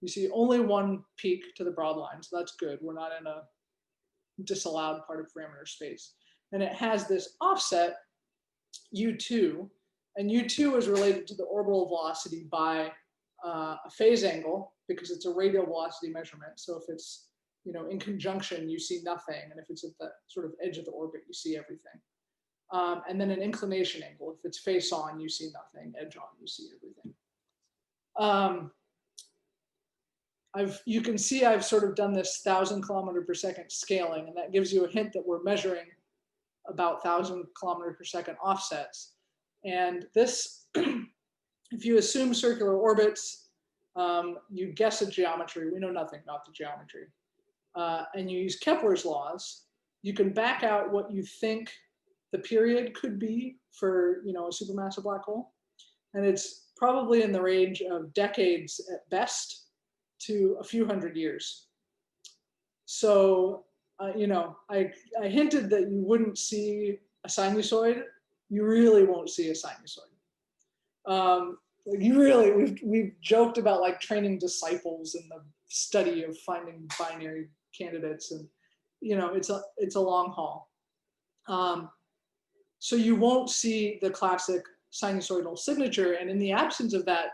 You see only one peak to the broad line, so that's good. We're not in a disallowed part of parameter space. And it has this offset, U2, and U2 is related to the orbital velocity by a phase angle, because it's a radial velocity measurement. So if it's in conjunction, you see nothing. And if it's at the sort of edge of the orbit, you see everything. And then an inclination angle. If it's face on, you see nothing. Edge on, you see everything. You can see I've sort of done this 1,000 kilometer per second scaling, and that gives you a hint that we're measuring about 1,000 kilometer per second offsets. And this, if you assume circular orbits, you guess a geometry. We know nothing about the geometry. And you use Kepler's laws, you can back out what you think the period could be for a supermassive black hole. And it's probably in the range of decades at best to a few hundred years. So, I hinted that you wouldn't see a sinusoid. You really won't see a sinusoid. We've joked about like training disciples in the study of finding binary candidates, and it's a long haul. So you won't see the classic sinusoidal signature, and in the absence of that,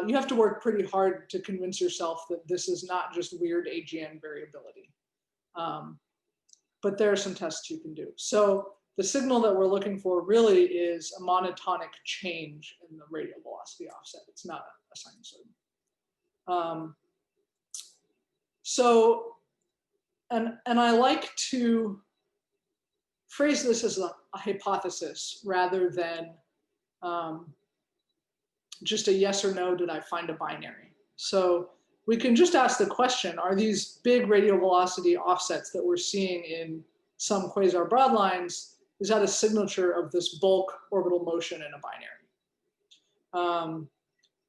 you have to work pretty hard to convince yourself that this is not just weird AGN variability. But there are some tests you can do. So the signal that we're looking for really is a monotonic change in the radial velocity offset. It's not a sinusoid. And I like to phrase this as a hypothesis rather than just a yes or no, did I find a binary? So we can just ask the question, are these big radial velocity offsets that we're seeing in some quasar broadlines, is that a signature of this bulk orbital motion in a binary?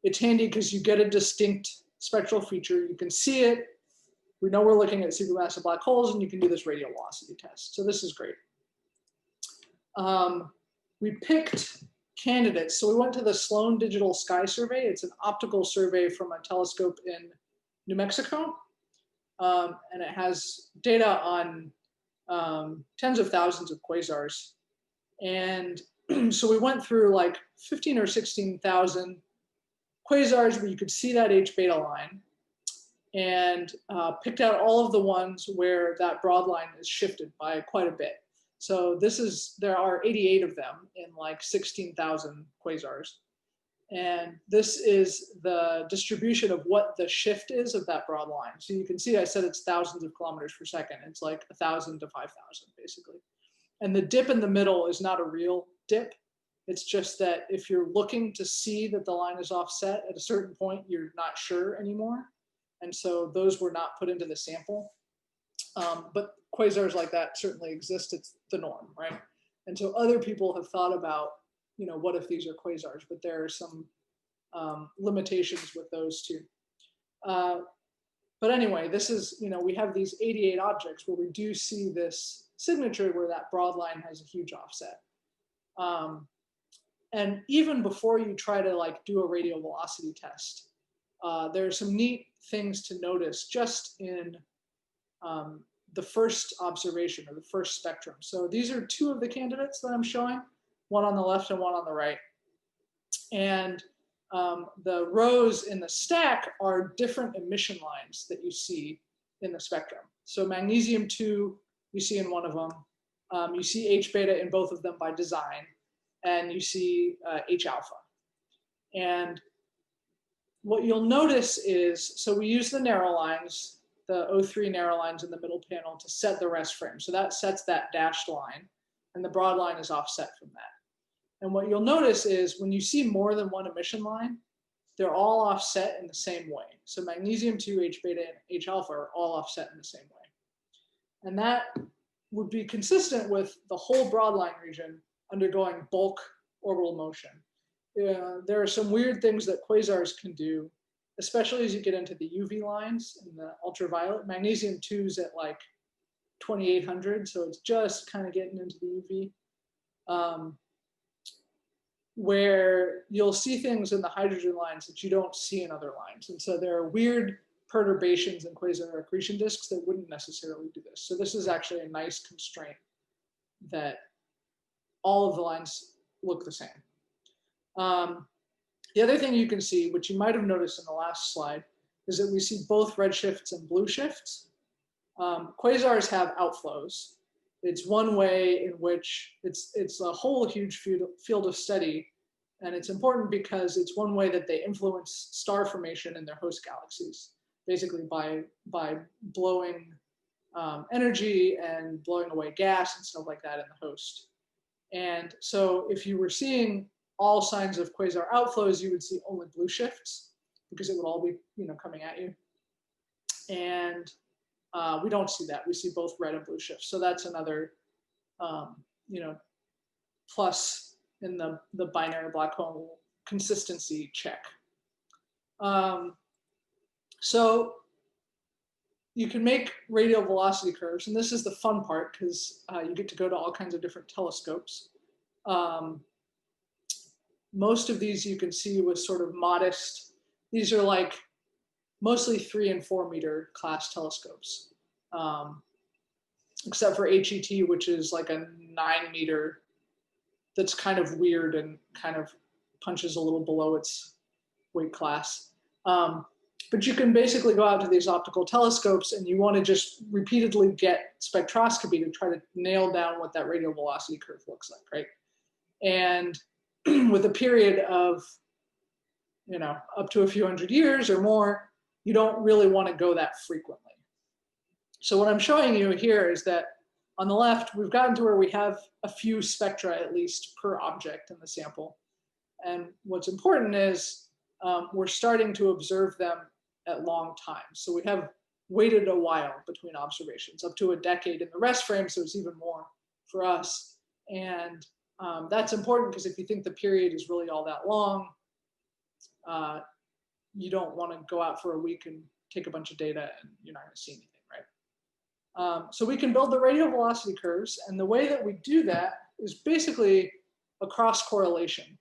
It's handy because you get a distinct spectral feature. You can see it. We know we're looking at supermassive black holes, and you can do this radial velocity test. So this is great. We picked candidates. So we went to the Sloan Digital Sky Survey. It's an optical survey from a telescope in New Mexico. And it has data on tens of thousands of quasars. And so we went through like 15 or 16,000 quasars where you could see that H beta line, and picked out all of the ones where that broad line is shifted by quite a bit. So there are 88 of them in like 16,000 quasars. And this is the distribution of what the shift is of that broad line. So you can see I said it's thousands of kilometers per second. It's like 1,000 to 5,000 basically. And the dip in the middle is not a real dip. It's just that if you're looking to see that the line is offset at a certain point, you're not sure anymore. And so those were not put into the sample. But quasars like that certainly exist. It's the norm, right? And so other people have thought about, what if these are quasars? But there are some limitations with those two. But anyway, this is, we have these 88 objects where we do see this signature where that broad line has a huge offset. And even before you try to like do a radial velocity test, there are some neat things to notice just in the first observation or the first spectrum. So these are two of the candidates that I'm showing, one on the left and one on the right. And the rows in the stack are different emission lines that you see in the spectrum. So magnesium 2, you see in one of them. You see H beta in both of them by design, and you see H alpha. And what you'll notice is, so we use the narrow lines, the O3 narrow lines in the middle panel to set the rest frame. So that sets that dashed line, and the broad line is offset from that. And what you'll notice is when you see more than one emission line, they're all offset in the same way. So magnesium 2, H beta, and H alpha are all offset in the same way. And that would be consistent with the whole broadline region undergoing bulk orbital motion. There are some weird things that quasars can do, especially as you get into the UV lines and the ultraviolet. Magnesium 2 is at like 2800, so it's just kind of getting into the UV. Where you'll see things in the hydrogen lines that you don't see in other lines. And so there are weird perturbations in quasar accretion disks that wouldn't necessarily do this. So this is actually a nice constraint that all of the lines look the same. The other thing you can see, which you might have noticed in the last slide, is that we see both red shifts and blue shifts. Quasars have outflows. It's one way in which it's a whole huge field of study, and it's important because it's one way that they influence star formation in their host galaxies, basically by blowing energy and blowing away gas and stuff like that in the host. And so if you were seeing all signs of quasar outflows, you would see only blue shifts because it would all be coming at you. And we don't see that. We see both red and blue shifts. So that's another, plus in the binary black hole consistency check. So you can make radial velocity curves, and this is the fun part because you get to go to all kinds of different telescopes. Most of these you can see with sort of modest, these are like mostly 3 and 4 meter class telescopes, except for HET, which is like a 9 meter, that's kind of weird and kind of punches a little below its weight class. But you can basically go out to these optical telescopes and you want to just repeatedly get spectroscopy to try to nail down what that radial velocity curve looks like, right? And with a period of, up to a few hundred years or more, you don't really want to go that frequently. So what I'm showing you here is that on the left, we've gotten to where we have a few spectra at least per object in the sample. And what's important is we're starting to observe them at long times. So we have waited a while between observations, up to a decade in the rest frame, so it's even more for us. And that's important because if you think the period is really all that long, you don't want to go out for a week and take a bunch of data and you're not going to see anything, right? So we can build the radial velocity curves, and the way that we do that is basically a cross correlation.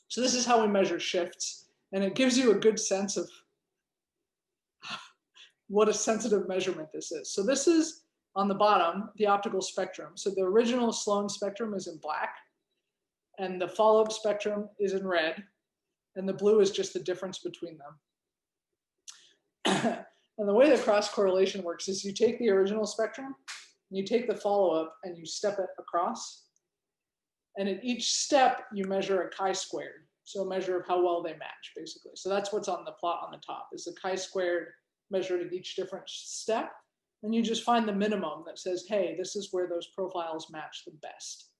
So this is how we measure shifts, and it gives you a good sense of what a sensitive measurement this is. So this is on the bottom, the optical spectrum. So the original Sloan spectrum is in black, and the follow-up spectrum is in red, and the blue is just the difference between them. And the way the cross correlation works is you take the original spectrum, and you take the follow-up, and you step it across. And at each step, you measure a chi-squared. So a measure of how well they match, basically. So that's what's on the plot on the top, is the chi-squared measured at each different step. And you just find the minimum that says, hey, this is where those profiles match the best.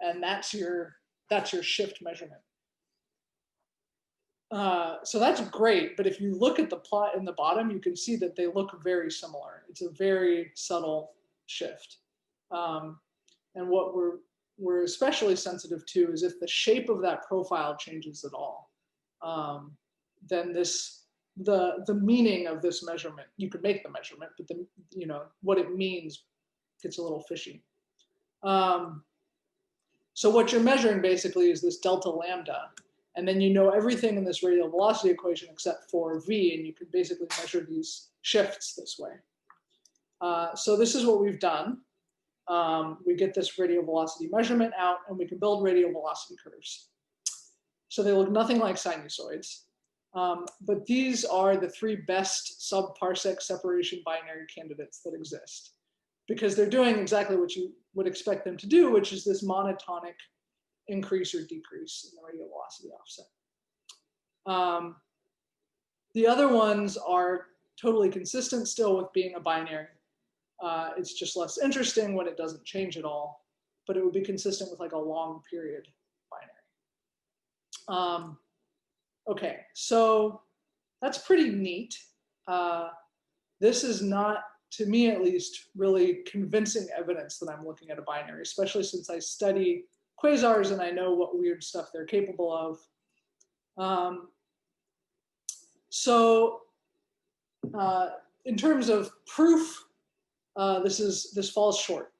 And that's your shift measurement. So that's great, but if you look at the plot in the bottom, you can see that they look very similar. It's a very subtle shift. And what we're especially sensitive to is if the shape of that profile changes at all. then the meaning of this measurement, you could make the measurement, but what it means gets a little fishy. So what you're measuring basically is this delta lambda, and then you know everything in this radial velocity equation except for v, and you can basically measure these shifts this way. So this is what we've done. We get this radial velocity measurement out, and we can build radial velocity curves. So they look nothing like sinusoids, but these are the 3 best sub-parsec separation binary candidates that exist, because they're doing exactly what you would expect them to do, which is this monotonic increase or decrease in the radial velocity offset. The other ones are totally consistent still with being a binary. It's just less interesting when it doesn't change at all, but it would be consistent with like a long period binary. Okay, so that's pretty neat. This is not, to me at least, really convincing evidence that I'm looking at a binary, especially since I study quasars and I know what weird stuff they're capable of. In terms of proof, this falls short.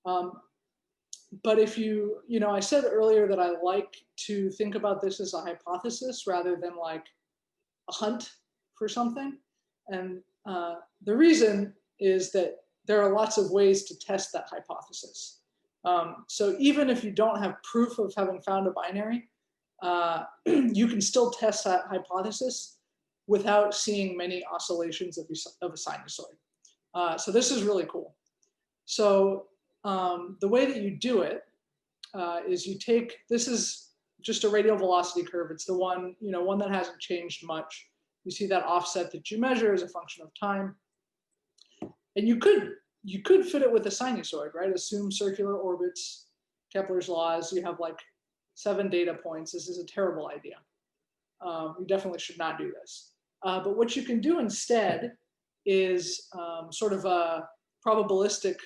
But if I said earlier that I like to think about this as a hypothesis rather than like a hunt for something. And the reason is that there are lots of ways to test that hypothesis. So even if you don't have proof of having found a binary, you can still test that hypothesis without seeing many oscillations of a sinusoid. So this is really cool. So the way that you do it is you take, this is just a radial velocity curve. It's the one, one that hasn't changed much. You see that offset that you measure as a function of time. And you could fit it with a sinusoid, right? Assume circular orbits, Kepler's laws. You have like 7 data points. This is a terrible idea. You definitely should not do this. But what you can do instead is sort of a probabilistic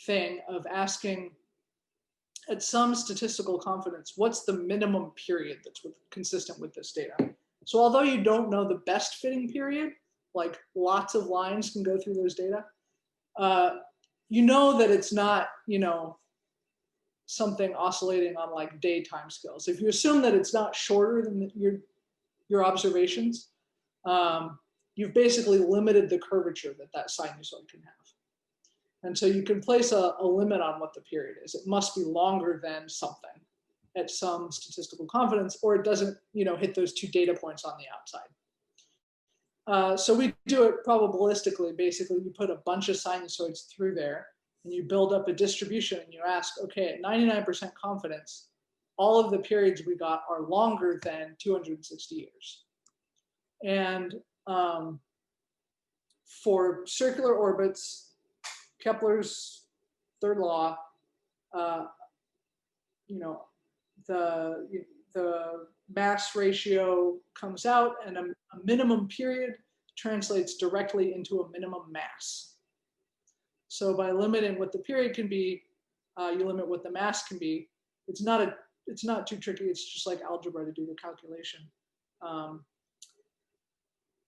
thing of asking at some statistical confidence, what's the minimum period that's consistent with this data? So although you don't know the best fitting period, like lots of lines can go through those data, you know that it's not, something oscillating on like day time scales. If you assume that it's not shorter than your observations, you've basically limited the curvature that sinusoid can have. And so you can place a limit on what the period is. It must be longer than something at some statistical confidence, or it doesn't, hit those 2 data points on the outside. So we do it probabilistically. Basically, you put a bunch of sinusoids through there, and you build up a distribution, and you ask, okay, at 99% confidence, all of the periods we got are longer than 260 years. And for circular orbits, Kepler's 3rd law, the mass ratio comes out, and a minimum period translates directly into a minimum mass. So by limiting what the period can be, you limit what the mass can be. It's not too tricky. It's just like algebra to do the calculation.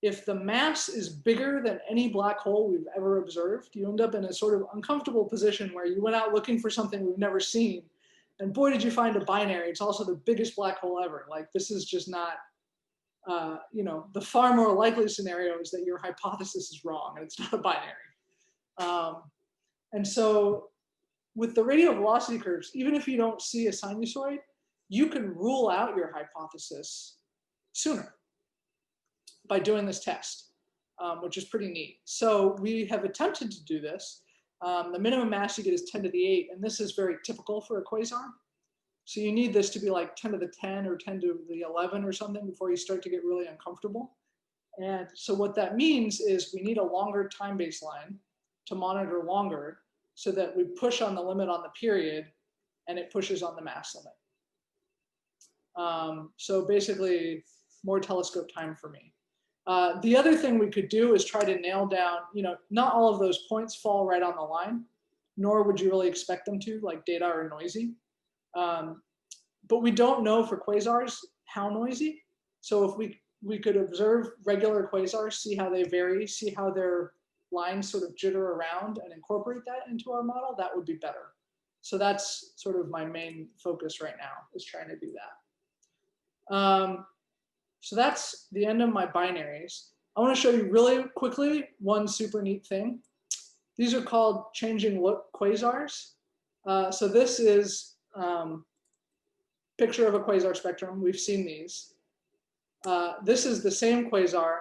If the mass is bigger than any black hole we've ever observed, you end up in a sort of uncomfortable position where you went out looking for something we've never seen, and boy, did you find a binary. It's also the biggest black hole ever. Like, this is just not, the far more likely scenario is that your hypothesis is wrong and it's not a binary. And so with the radial velocity curves, even if you don't see a sinusoid, you can rule out your hypothesis sooner by doing this test, which is pretty neat. So we have attempted to do this. The minimum mass you get is 10 to the 8, and this is very typical for a quasar. So you need this to be like 10 to the 10 or 10 to the 11 or something before you start to get really uncomfortable. And so what that means is we need a longer time baseline to monitor longer so that we push on the limit on the period and it pushes on the mass limit. So basically more telescope time for me. The other thing we could do is try to nail down, not all of those points fall right on the line, nor would you really expect them to, like data are noisy. But we don't know for quasars how noisy. So if we could observe regular quasars, see how they vary, see how their lines sort of jitter around and incorporate that into our model, that would be better. So that's sort of my main focus right now, is trying to do that. So that's the end of my binaries. I want to show you really quickly one super neat thing. These are called changing look quasars. So this is picture of a quasar spectrum. We've seen these. This is the same quasar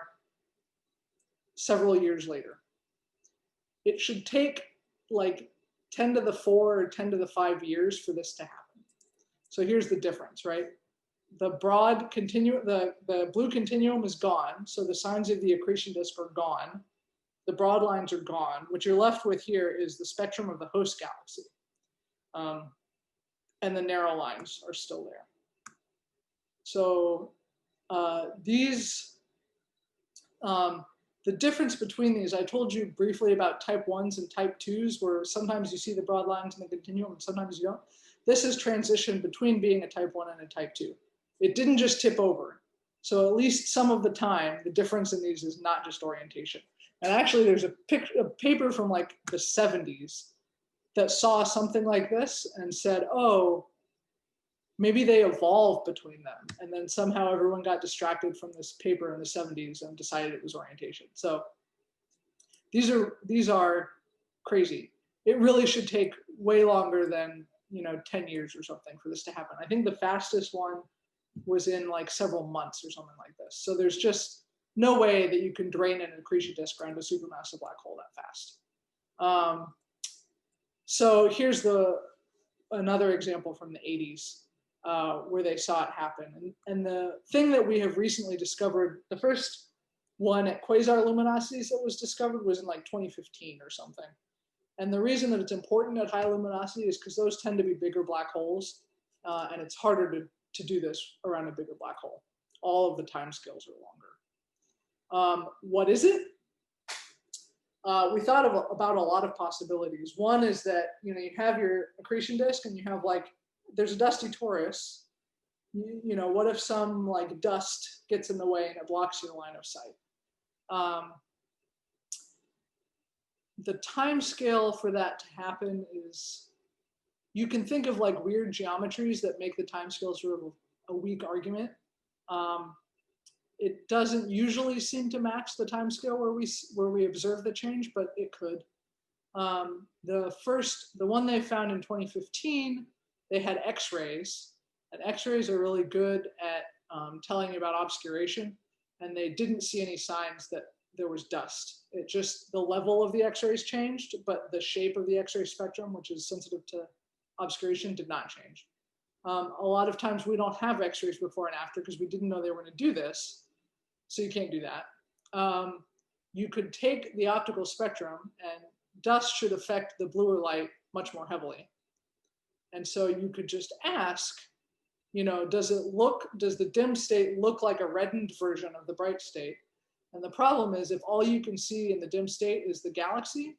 several years later. It should take like 10 to the 4 or 10 to the 5 years for this to happen. So here's the difference, right? The broad continuum, the blue continuum is gone. So the signs of the accretion disk are gone. The broad lines are gone. What you're left with here is the spectrum of the host galaxy. And the narrow lines are still there. So the difference between these, I told you briefly about type 1s and type 2s, where sometimes you see the broad lines in the continuum and sometimes you don't. This is transition between being a type 1 and a type 2. It didn't just tip over. So at least some of the time, the difference in these is not just orientation. And actually there's a paper from like the 70s that saw something like this and said, oh, maybe they evolved between them. And then somehow everyone got distracted from this paper in the 70s and decided it was orientation. So these are crazy. It really should take way longer than 10 years or something for this to happen. I think the fastest one was in like several months or something like this. So there's just no way that you can drain an accretion disk around a supermassive black hole that fast. So here's another example from the 80s where they saw it happen. And the thing that we have recently discovered, the first one at quasar luminosities that was discovered was in like 2015 or something. And the reason that it's important at high luminosity is because those tend to be bigger black holes, and it's harder to do this around a bigger black hole. All of the timescales are longer. What is it? We thought about a lot of possibilities. One is that you have your accretion disk and you have there's a dusty torus. What if some dust gets in the way and it blocks your line of sight? The time scale for that to happen is, you can think of weird geometries that make the time scale sort of a weak argument. It doesn't usually seem to match the time scale where we observe the change, but it could. The one they found in 2015, they had X-rays, and X-rays are really good at telling you about obscuration, and they didn't see any signs that there was dust. It just, the level of the X-rays changed, but the shape of the X-ray spectrum, which is sensitive to obscuration, did not change. A lot of times we don't have X-rays before and after because we didn't know they were going to do this, so you can't do that. You could take the optical spectrum, and dust should affect the bluer light much more heavily. And so you could just ask, does the dim state look like a reddened version of the bright state? And the problem is, if all you can see in the dim state is the galaxy,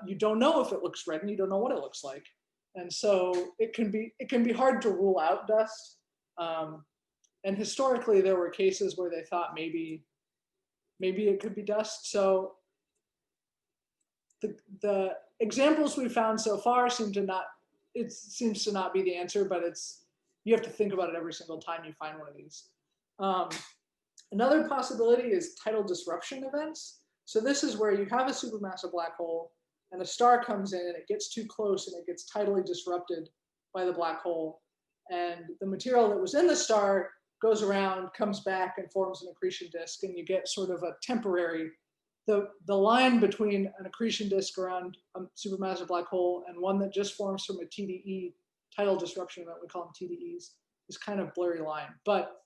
you don't know if it looks red and you don't know what it looks like. And so it can be hard to rule out dust. And historically, there were cases where they thought maybe it could be dust. So the examples we found so far seems to not be the answer, but you have to think about it every single time you find one of these. Another possibility is tidal disruption events. So this is where you have a supermassive black hole and a star comes in and it gets too close and it gets tidally disrupted by the black hole. And the material that was in the star goes around, comes back and forms an accretion disk, and you get sort of a temporary, the line between an accretion disk around a supermassive black hole and one that just forms from a TDE, tidal disruption event, we call them TDEs, is kind of blurry line. But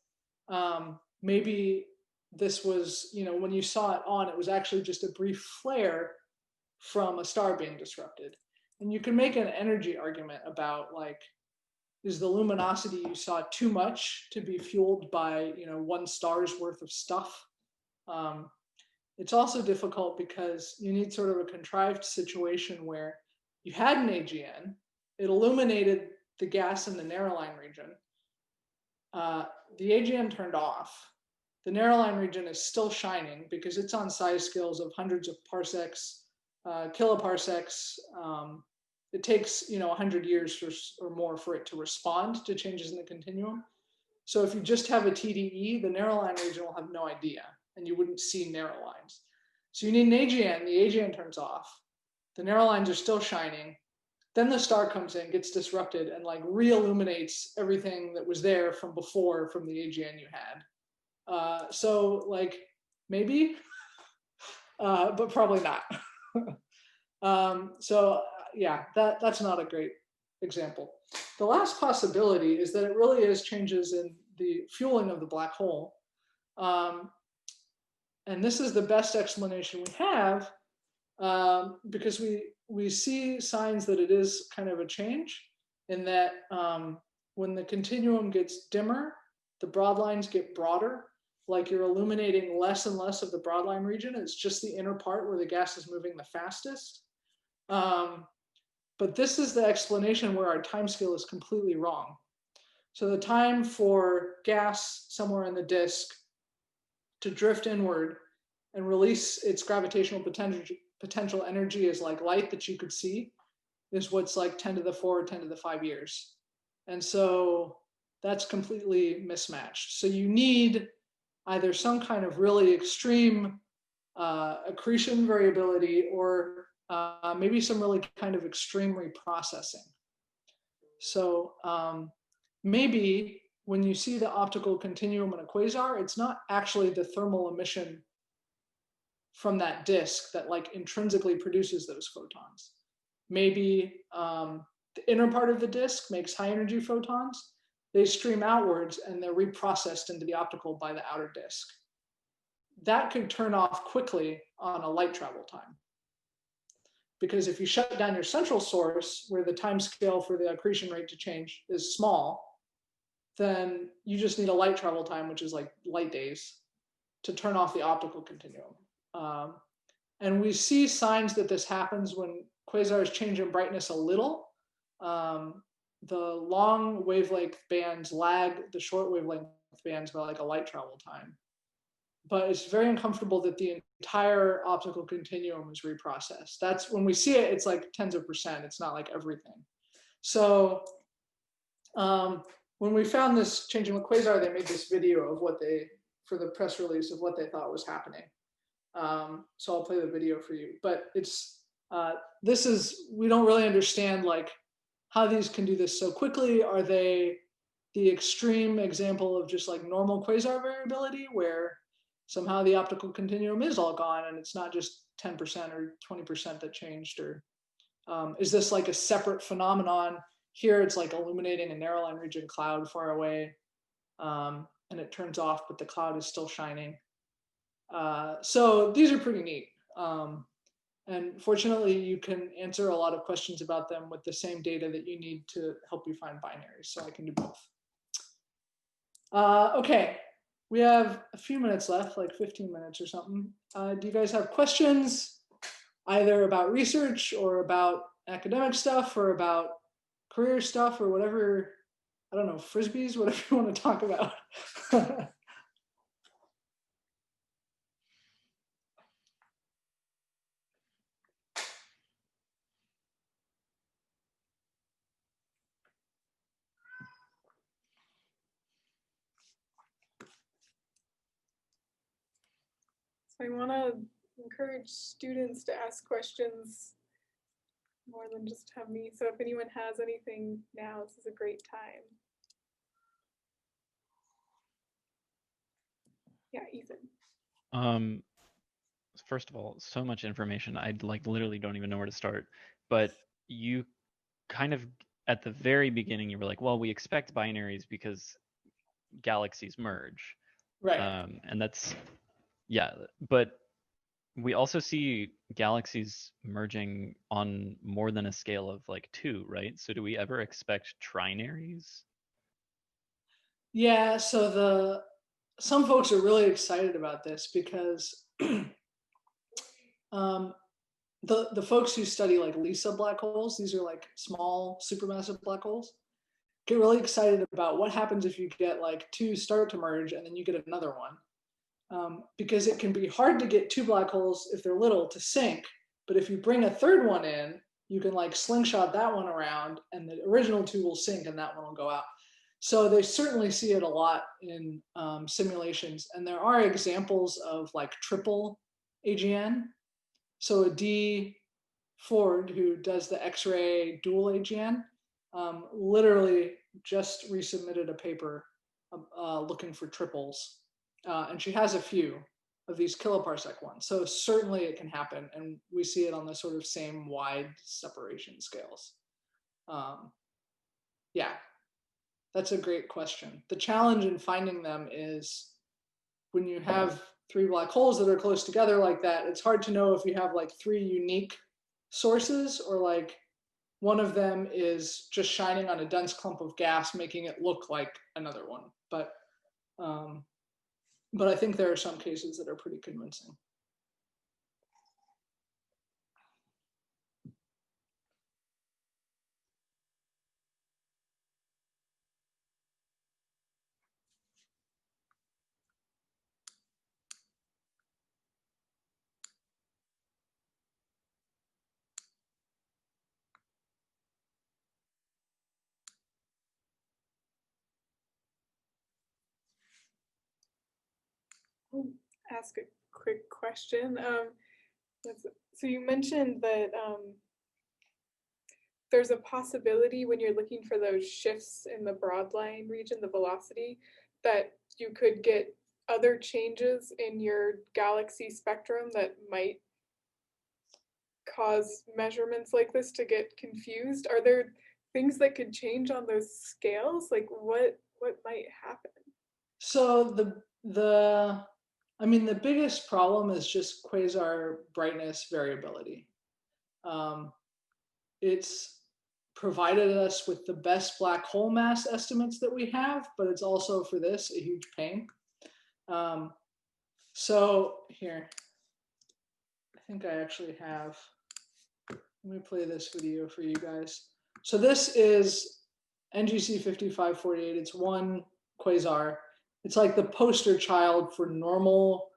maybe this was, when you saw it on, it was actually just a brief flare from a star being disrupted. And you can make an energy argument about is the luminosity you saw too much to be fueled by one star's worth of stuff? It's also difficult because you need sort of a contrived situation where you had an AGN, it illuminated the gas in the narrow line region, the AGN turned off. The narrow line region is still shining because it's on size scales of hundreds of parsecs, kiloparsecs. It takes 100 years or more for it to respond to changes in the continuum. So if you just have a TDE, the narrow line region will have no idea, and you wouldn't see narrow lines. So you need an AGN. The AGN turns off. The narrow lines are still shining. Then the star comes in, gets disrupted, and like re-illuminates everything that was there from before from the AGN you had. So like maybe, but probably not. So yeah, that's not a great example. The last possibility is that it really is changes in the fueling of the black hole. And this is the best explanation we have, because we see signs that it is kind of a change in that when the continuum gets dimmer, the broad lines get broader, like you're illuminating less and less of the broadline region. It's just the inner part where the gas is moving the fastest. But this is the explanation where our time scale is completely wrong. So the time for gas somewhere in the disk to drift inward and release its gravitational potential energy as like light that you could see is what's like 10 to the 4, 10 to the 5 years. And so that's completely mismatched. So you need either some kind of really extreme accretion variability or maybe some really kind of extreme reprocessing. So maybe when you see the optical continuum in a quasar, it's not actually the thermal emission from that disk that like intrinsically produces those photons. Maybe the inner part of the disk makes high energy photons. They stream outwards and they're reprocessed into the optical by the outer disk. That could turn off quickly on a light travel time. Because if you shut down your central source where the time scale for the accretion rate to change is small, then you just need a light travel time, which is like light days, to turn off the optical continuum. And we see signs that this happens when quasars change in brightness a little. The long wavelength bands lag the short wavelength bands by like a light travel time. But it's very uncomfortable that the entire optical continuum is reprocessed. That's when we see it, it's like tens of percent. It's not like everything. So when we found this changing the quasar, they made this video of what for the press release of what they thought was happening. So I'll play the video for you. But it's we don't really understand like how these can do this so quickly. Are they the extreme example of just like normal quasar variability where somehow the optical continuum is all gone and it's not just 10% or 20% that changed? Or is this like a separate phenomenon? Here it's like illuminating a narrow line region cloud far away, and it turns off, but the cloud is still shining. So these are pretty neat. And fortunately, you can answer a lot of questions about them with the same data that you need to help you find binaries. So I can do both. Okay, we have a few minutes left, like 15 minutes or something. Do you guys have questions, either about research or about academic stuff or about career stuff or whatever? I don't know, frisbees, whatever you want to talk about. So I want to encourage students to ask questions more than just have me. So if anyone has anything now, this is a great time. Yeah, Ethan. First of all, so much information. I like literally don't even know where to start. But you kind of at the very beginning, you were like, well, we expect binaries because galaxies merge. Right. And that's, yeah, but we also see galaxies merging on more than a scale of like 2, right? So do we ever expect trinaries? Yeah, so some folks are really excited about this because the folks who study like LISA black holes, these are like small supermassive black holes, get really excited about what happens if you get like 2 start to merge and then you get another one. Because it can be hard to get 2 black holes if they're little to sync, but if you bring a third one in, you can like slingshot that one around and the original 2 will sync and that one will go out. So they certainly see it a lot in simulations, and there are examples of like triple AGN. So a D Ford, who does the X-ray dual AGN, literally just resubmitted a paper looking for triples, and she has a few of these kiloparsec ones. So certainly it can happen, and we see it on the sort of same wide separation scales. Yeah, that's a great question. The challenge in finding them is when you have 3 black holes that are close together like that, it's hard to know if you have like 3 unique sources or like one of them is just shining on a dense clump of gas, making it look like another one. But I think there are some cases that are pretty convincing. I'll ask a quick question. So you mentioned that there's a possibility when you're looking for those shifts in the broadline region, the velocity, that you could get other changes in your galaxy spectrum that might cause measurements like this to get confused. Are there things that could change on those scales? Like what might happen? So I mean, the biggest problem is just quasar brightness variability. It's provided us with the best black hole mass estimates that we have, but it's also for this a huge pain. So here, I think I actually have, let me play this video for you guys. So this is NGC 5548. It's one quasar. It's like the poster child for normal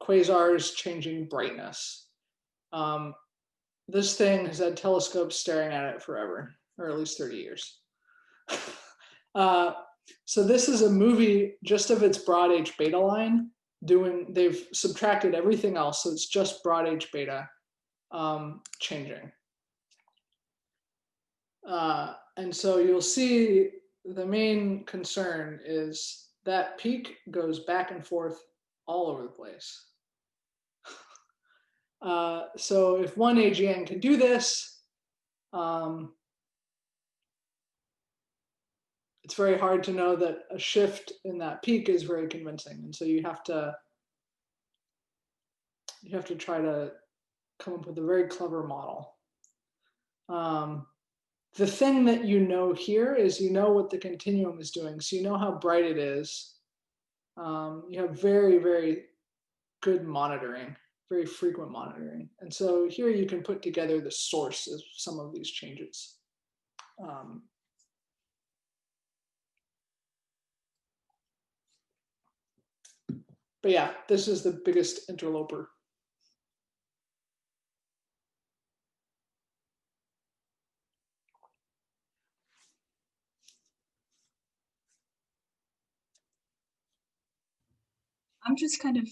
quasars changing brightness. This thing has had telescopes staring at it forever, or at least 30 years. So this is a movie just of its broad H beta line. They've subtracted everything else, so it's just broad H beta changing. And so you'll see the main concern is that peak goes back and forth all over the place. So if one AGN can do this, it's very hard to know that a shift in that peak is very convincing. And so you have to try to come up with a very clever model. The thing that you know here is you know what the continuum is doing. So you know how bright it is. You have very, very good monitoring, very frequent monitoring. And so here you can put together the source of some of these changes. But yeah, this is the biggest interloper. I'm just kind of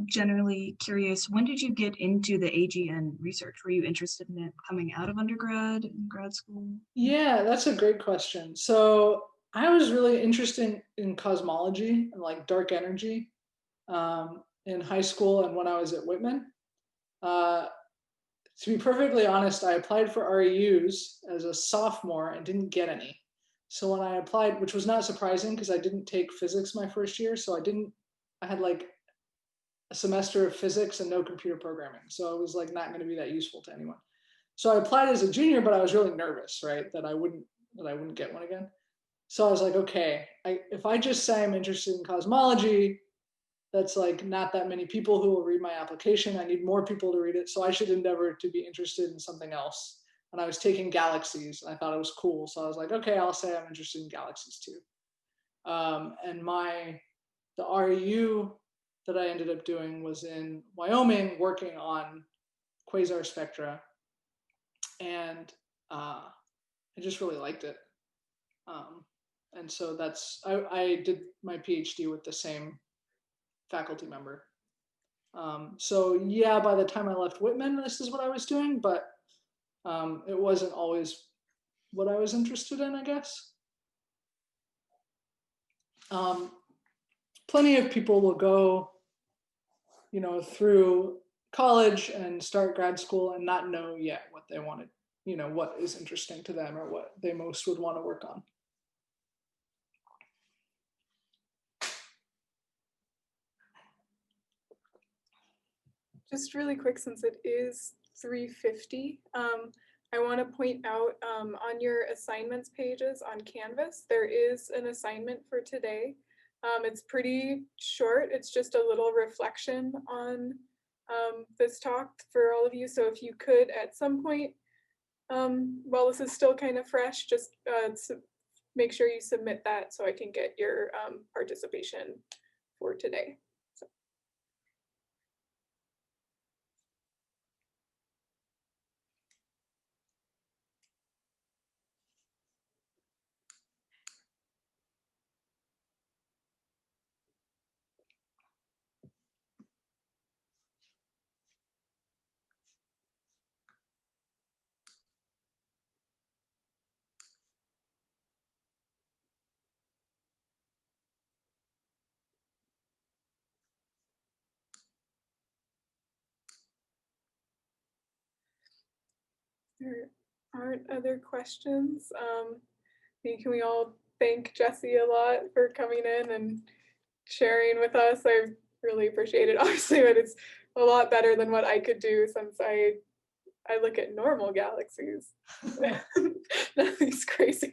generally curious, when did you get into the AGN research? Were you interested in it coming out of undergrad and grad school? Yeah, that's a great question. So I was really interested in cosmology and like dark energy in high school and when I was at Whitman. To be perfectly honest, I applied for REUs as a sophomore and didn't get any. So when I applied, which was not surprising because I didn't take physics my first year, so I had like a semester of physics and no computer programming. So it was like not going to be that useful to anyone. So I applied as a junior, but I was really nervous, right? That I wouldn't get one again. So I was like, okay, if I just say I'm interested in cosmology, that's like not that many people who will read my application. I need more people to read it. So I should endeavor to be interested in something else. and I was taking galaxies, and I thought it was cool. So I was like, okay, I'll say I'm interested in galaxies too. And the RU that I ended up doing was in Wyoming, working on quasar spectra, and I just really liked it. And so I did my PhD with the same faculty member. So yeah, by the time I left Whitman, this is what I was doing, but it wasn't always what I was interested in, I guess. Plenty of people will go, through college and start grad school and not know yet what they wanted, what is interesting to them or what they most would want to work on. Just really quick, since it is 3:50, I want to point out on your assignments pages on Canvas, there is an assignment for today. It's pretty short. It's just a little reflection on this talk for all of you. So if you could at some point, while this is still kind of fresh, just make sure you submit that so I can get your participation for today. There aren't other questions. Can we all thank Jessie a lot for coming in and sharing with us? I really appreciate it, obviously, but it's a lot better than what I could do since I look at normal galaxies, not these crazy